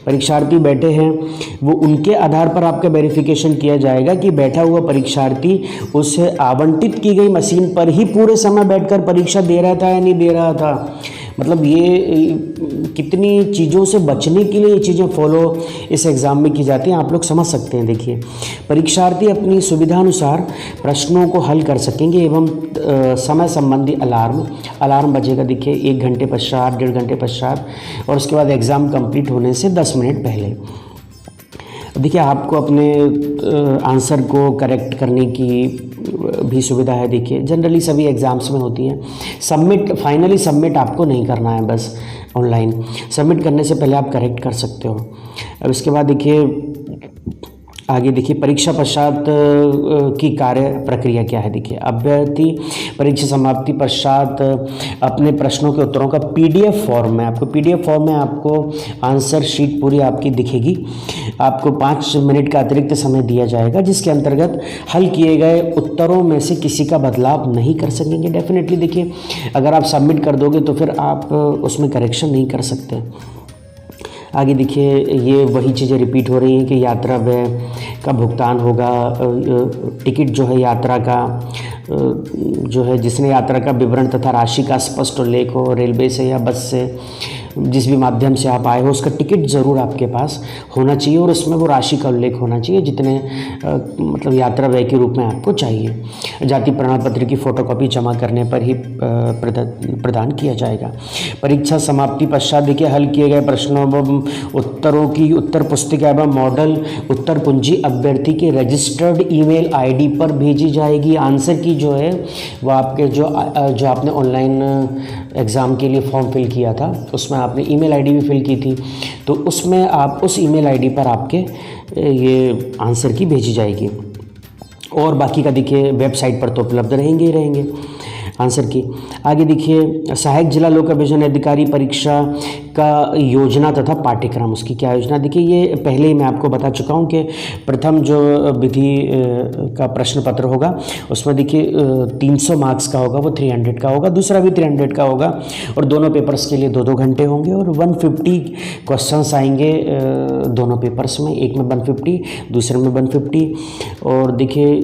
परीक्षार्थी बैठे हैं वो उनके आधार पर आपका वेरिफिकेशन किया जाएगा कि बैठा हुआ परीक्षार्थी उसे आवंटित की गई मशीन पर ही पूरे समय बैठकर परीक्षा दे रहा था या नहीं दे रहा था। मतलब ये कितनी चीज़ों से बचने के लिए ये चीज़ें फॉलो इस एग्ज़ाम में की जाती हैं, आप लोग समझ सकते हैं। देखिए परीक्षार्थी अपनी सुविधानुसार प्रश्नों को हल कर सकेंगे एवं समय संबंधी अलार्म बजेगा। देखिए 1 घंटे पश्चात, 1.5 घंटे पश्चात, और उसके बाद एग्ज़ाम कंप्लीट होने से 10 मिनट पहले। देखिए आपको अपने आंसर को करेक्ट करने की भी सुविधा है। देखिए जनरली सभी एग्ज़ाम्स में होती है। फाइनली सबमिट आपको नहीं करना है, बस ऑनलाइन सबमिट करने से पहले आप करेक्ट कर सकते हो। अब इसके बाद देखिए आगे देखिए परीक्षा पश्चात की कार्य प्रक्रिया क्या है। देखिए अभ्यर्थी परीक्षा समाप्ति पश्चात अपने प्रश्नों के उत्तरों का PDF फॉर्म में आपको आंसर शीट पूरी आपकी दिखेगी। आपको 5 मिनट का अतिरिक्त समय दिया जाएगा जिसके अंतर्गत हल किए गए उत्तरों में से किसी का बदलाव नहीं कर सकेंगे। डेफिनेटली देखिए अगर आप सबमिट कर दोगे तो फिर आप उसमें करेक्शन नहीं कर सकते। आगे देखिए ये वही चीज़ें रिपीट हो रही हैं कि यात्रा व्यय का भुगतान होगा। टिकट जो है यात्रा का जो है जिसने यात्रा का विवरण तथा राशि का स्पष्ट उल्लेख हो, रेलवे से या बस से जिस भी माध्यम से आप आए हो उसका टिकट ज़रूर आपके पास होना चाहिए और उसमें वो राशि का उल्लेख होना चाहिए जितने मतलब यात्रा व्यय के रूप में आपको चाहिए। जाति प्रमाण पत्र की फ़ोटोकॉपी जमा करने पर ही प्रदान किया जाएगा। परीक्षा समाप्ति पश्चात देखिए हल किए गए प्रश्नों एवं उत्तरों की उत्तर पुस्तिका एवं मॉडल उत्तर कुंजी अभ्यर्थी के रजिस्टर्ड ईमेल ID पर भेजी जाएगी। आंसर की जो है वो आपके जो आपने ऑनलाइन एग्ज़ाम के लिए फॉर्म फिल किया था उसमें आपने ईमेल ID भी फिल की थी, तो उसमें आप उस ईमेल ID पर आपके ये आंसर की भेजी जाएगी। और बाकी का देखिए वेबसाइट पर तो उपलब्ध रहेंगे ही रहेंगे आंसर की। आगे देखिए सहायक जिला लोक अभियोजन अधिकारी परीक्षा का योजना तथा पाठ्यक्रम, उसकी क्या योजना। देखिए ये पहले ही मैं आपको बता चुका हूँ कि प्रथम जो विधि का प्रश्न पत्र होगा उसमें देखिए 300 मार्क्स का होगा, वो 300 का होगा। दूसरा भी 300 का होगा और दोनों पेपर्स के लिए 2-2 घंटे होंगे और 150 क्वेश्चंस आएंगे दोनों पेपर्स में, एक में 150 दूसरे में 150। और देखिए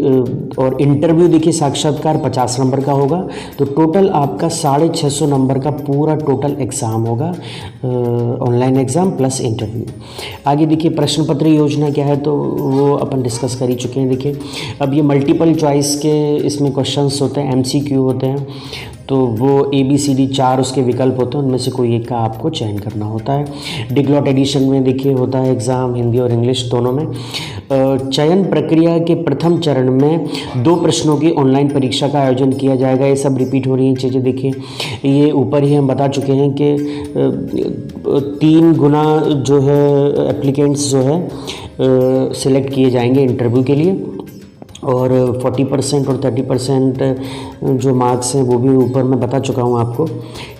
और इंटरव्यू देखिए साक्षात्कार 50 नंबर का होगा, तो टोटल आपका 650 नंबर का पूरा टोटल एग्ज़ाम होगा, ऑनलाइन एग्ज़ाम प्लस इंटरव्यू। आगे देखिए प्रश्न पत्र योजना क्या है तो वो अपन डिस्कस कर ही चुके हैं। देखिए अब ये मल्टीपल चॉइस के इसमें क्वेश्चंस होते हैं, MCQ होते हैं, तो वो ABCD 4 उसके विकल्प होते हैं, उनमें से कोई एक का आपको चयन करना होता है। डिग्लॉट एडिशन में देखिए होता है एग्ज़ाम हिंदी और इंग्लिश दोनों में। चयन प्रक्रिया के प्रथम चरण में 2 प्रश्नों की ऑनलाइन परीक्षा का आयोजन किया जाएगा। ये सब रिपीट हो रही हैं चीज़ें। देखिए ये ऊपर ही हम बता चुके हैं कि 3 गुना जो है एप्लीकेंट्स जो है सिलेक्ट किए जाएंगे इंटरव्यू के लिए, और 40% और 30% जो मार्क्स हैं वो भी ऊपर मैं बता चुका हूँ आपको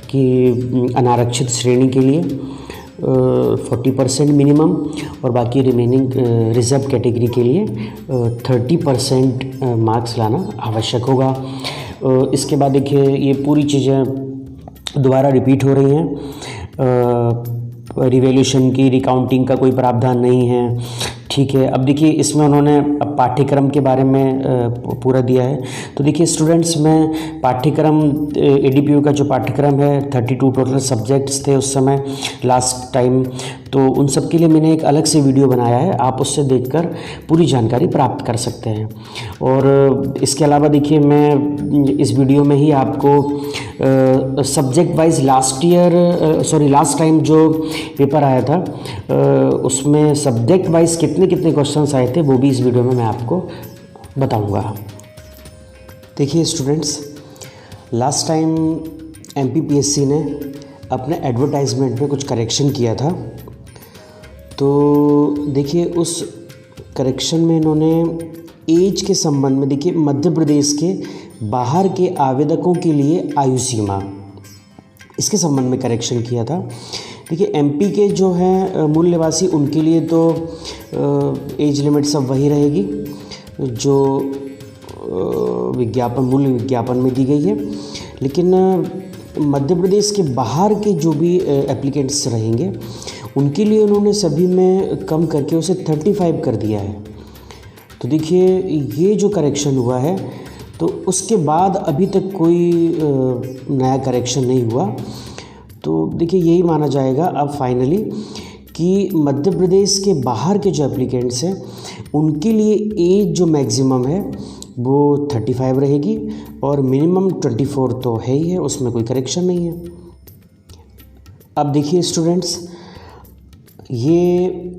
कि अनारक्षित श्रेणी के लिए 40% मिनिमम और बाकी रिमेनिंग रिजर्व कैटेगरी के लिए 30% मार्क्स लाना आवश्यक होगा। इसके बाद देखिए ये पूरी चीज़ें दोबारा रिपीट हो रही हैं। रिवैल्यूएशन की रिकाउंटिंग का कोई प्रावधान नहीं है, ठीक है। अब देखिए इसमें उन्होंने पाठ्यक्रम के बारे में पूरा दिया है। तो देखिए स्टूडेंट्स में पाठ्यक्रम ADPU का जो पाठ्यक्रम है 32 टोटल सब्जेक्ट्स थे उस समय लास्ट टाइम, तो उन सब के लिए मैंने एक अलग से वीडियो बनाया है, आप उससे देखकर पूरी जानकारी प्राप्त कर सकते हैं। और इसके अलावा देखिए मैं इस वीडियो में ही आपको सब्जेक्ट वाइज लास्ट टाइम जो पेपर आया था उसमें सब्जेक्ट वाइज कितने क्वेश्चंस आए थे वो भी इस वीडियो में मैं आपको बताऊंगा। देखिए स्टूडेंट्स, लास्ट टाइम MPPSC ने अपने एडवर्टाइजमेंट में कुछ करेक्शन किया था, तो देखिए उस करेक्शन में इन्होंने एज के संबंध में देखिए मध्य प्रदेश के बाहर के आवेदकों के लिए आयु सीमा, इसके संबंध में करेक्शन किया था देखिए एमपी के जो हैं मूल निवासी, उनके लिए तो एज लिमिट सब वही रहेगी जो मूल विज्ञापन में दी गई है। लेकिन मध्य प्रदेश के बाहर के जो भी एप्लीकेंट्स रहेंगे उनके लिए उन्होंने सभी में कम करके उसे 35 कर दिया है। तो देखिए ये जो करेक्शन हुआ है, तो उसके बाद अभी तक कोई नया करेक्शन नहीं हुआ। तो देखिए यही माना जाएगा अब फाइनली कि मध्य प्रदेश के बाहर के जो एप्लीकेंट्स हैं उनके लिए एज जो मैक्सिमम है वो 35 रहेगी और मिनिमम 24 तो है ही है, उसमें कोई करेक्शन नहीं है। अब देखिए स्टूडेंट्स, ये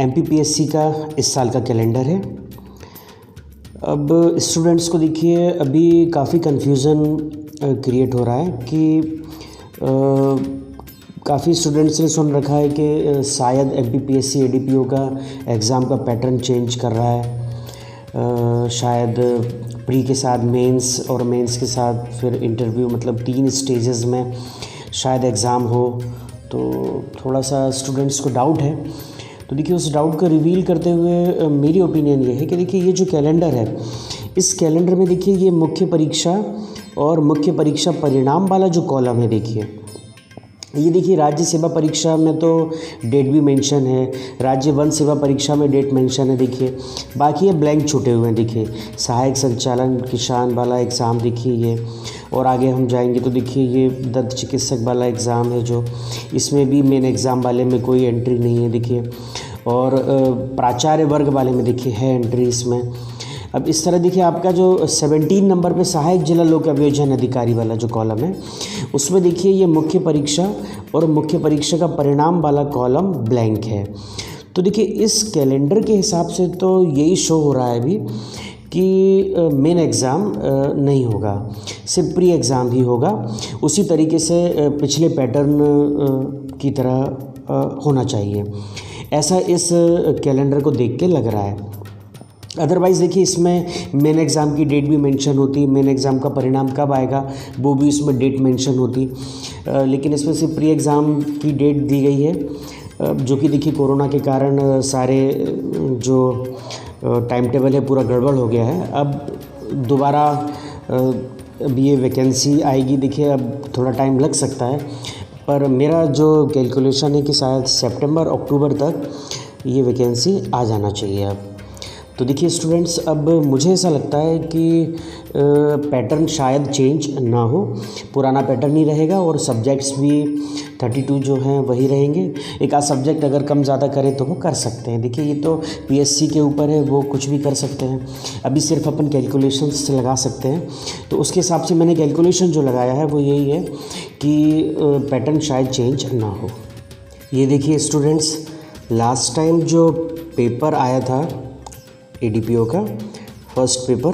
MPPSC का इस साल का कैलेंडर है। अब स्टूडेंट्स को देखिए अभी काफ़ी कन्फ्यूज़न क्रिएट हो रहा है कि काफ़ी स्टूडेंट्स ने सुन रखा है कि शायद MPPSC ADPO का एग्ज़ाम का पैटर्न चेंज कर रहा है, शायद प्री के साथ मेंस और मेंस के साथ फिर इंटरव्यू, मतलब 3 स्टेजेस में शायद एग्ज़ाम हो। तो थोड़ा सा स्टूडेंट्स को डाउट है। तो देखिए उस डाउट को रिवील करते हुए मेरी ओपिनियन ये है कि देखिए ये जो कैलेंडर है, इस कैलेंडर में देखिए ये मुख्य परीक्षा और मुख्य परीक्षा परिणाम वाला जो कॉलम है, देखिए ये देखिए राज्य सेवा परीक्षा में तो डेट भी मेंशन है, राज्य वन सेवा परीक्षा में डेट मेंशन है। देखिए बाकी ये ब्लैंक छूटे हुए हैं। देखिए सहायक संचालन किसान वाला एग्ज़ाम देखिए ये, और आगे हम जाएंगे तो देखिए ये दंत चिकित्सक वाला एग्ज़ाम है जो, इसमें भी मेन एग्ज़ाम वाले में कोई एंट्री नहीं है देखिए, और प्राचार्य वर्ग वाले में देखिए है एंट्री इसमें। अब इस तरह देखिए आपका जो 17 नंबर पे सहायक जिला लोक अभियोजन अधिकारी वाला जो कॉलम है, उसमें देखिए ये मुख्य परीक्षा और मुख्य परीक्षा का परिणाम वाला कॉलम ब्लैंक है। तो देखिए इस कैलेंडर के हिसाब से तो यही शो हो रहा है अभी कि मेन एग्ज़ाम नहीं होगा, सिर्फ प्री एग्ज़ाम ही होगा। उसी तरीके से पिछले पैटर्न की तरह होना चाहिए, ऐसा इस कैलेंडर को देख के लग रहा है। अदरवाइज़ देखिए इसमें मेन एग्ज़ाम की डेट भी मेंशन होती, मेन एग्ज़ाम का परिणाम कब आएगा वो भी इसमें डेट मेंशन होती, लेकिन इसमें सिर्फ प्री एग्ज़ाम की डेट दी गई है, जो कि देखिए कोरोना के कारण सारे जो टाइम टेबल है पूरा गड़बड़ हो गया है। अब दोबारा अब ये वैकेंसी आएगी, देखिए अब थोड़ा टाइम लग सकता है, पर मेरा जो कैलकुलेशन है कि शायद सितंबर अक्टूबर तक ये वैकेंसी आ जाना चाहिए अब। तो देखिए स्टूडेंट्स, अब मुझे ऐसा लगता है कि पैटर्न शायद चेंज ना हो, पुराना पैटर्न ही रहेगा और सब्जेक्ट्स भी 32 जो हैं वही रहेंगे। एक आध सब्जेक्ट अगर कम ज़्यादा करें तो वो कर सकते हैं। देखिए ये तो PSC के ऊपर है, वो कुछ भी कर सकते हैं। अभी सिर्फ अपन कैलकुलेशंस लगा सकते हैं। तो उसके हिसाब से मैंने कैलकुलेशन जो लगाया है वो यही है कि पैटर्न शायद चेंज ना हो। ये देखिए स्टूडेंट्स, लास्ट टाइम जो पेपर आया था ADPO का फर्स्ट पेपर,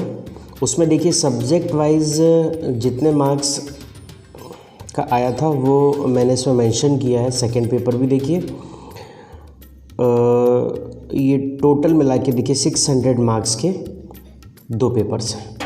उसमें देखिए सब्जेक्ट वाइज जितने मार्क्स का आया था वो मैंने इसमें मेंशन किया है। सेकंड पेपर भी देखिए ये टोटल मिला के देखिए 600 मार्क्स के 2 पेपर्स हैं।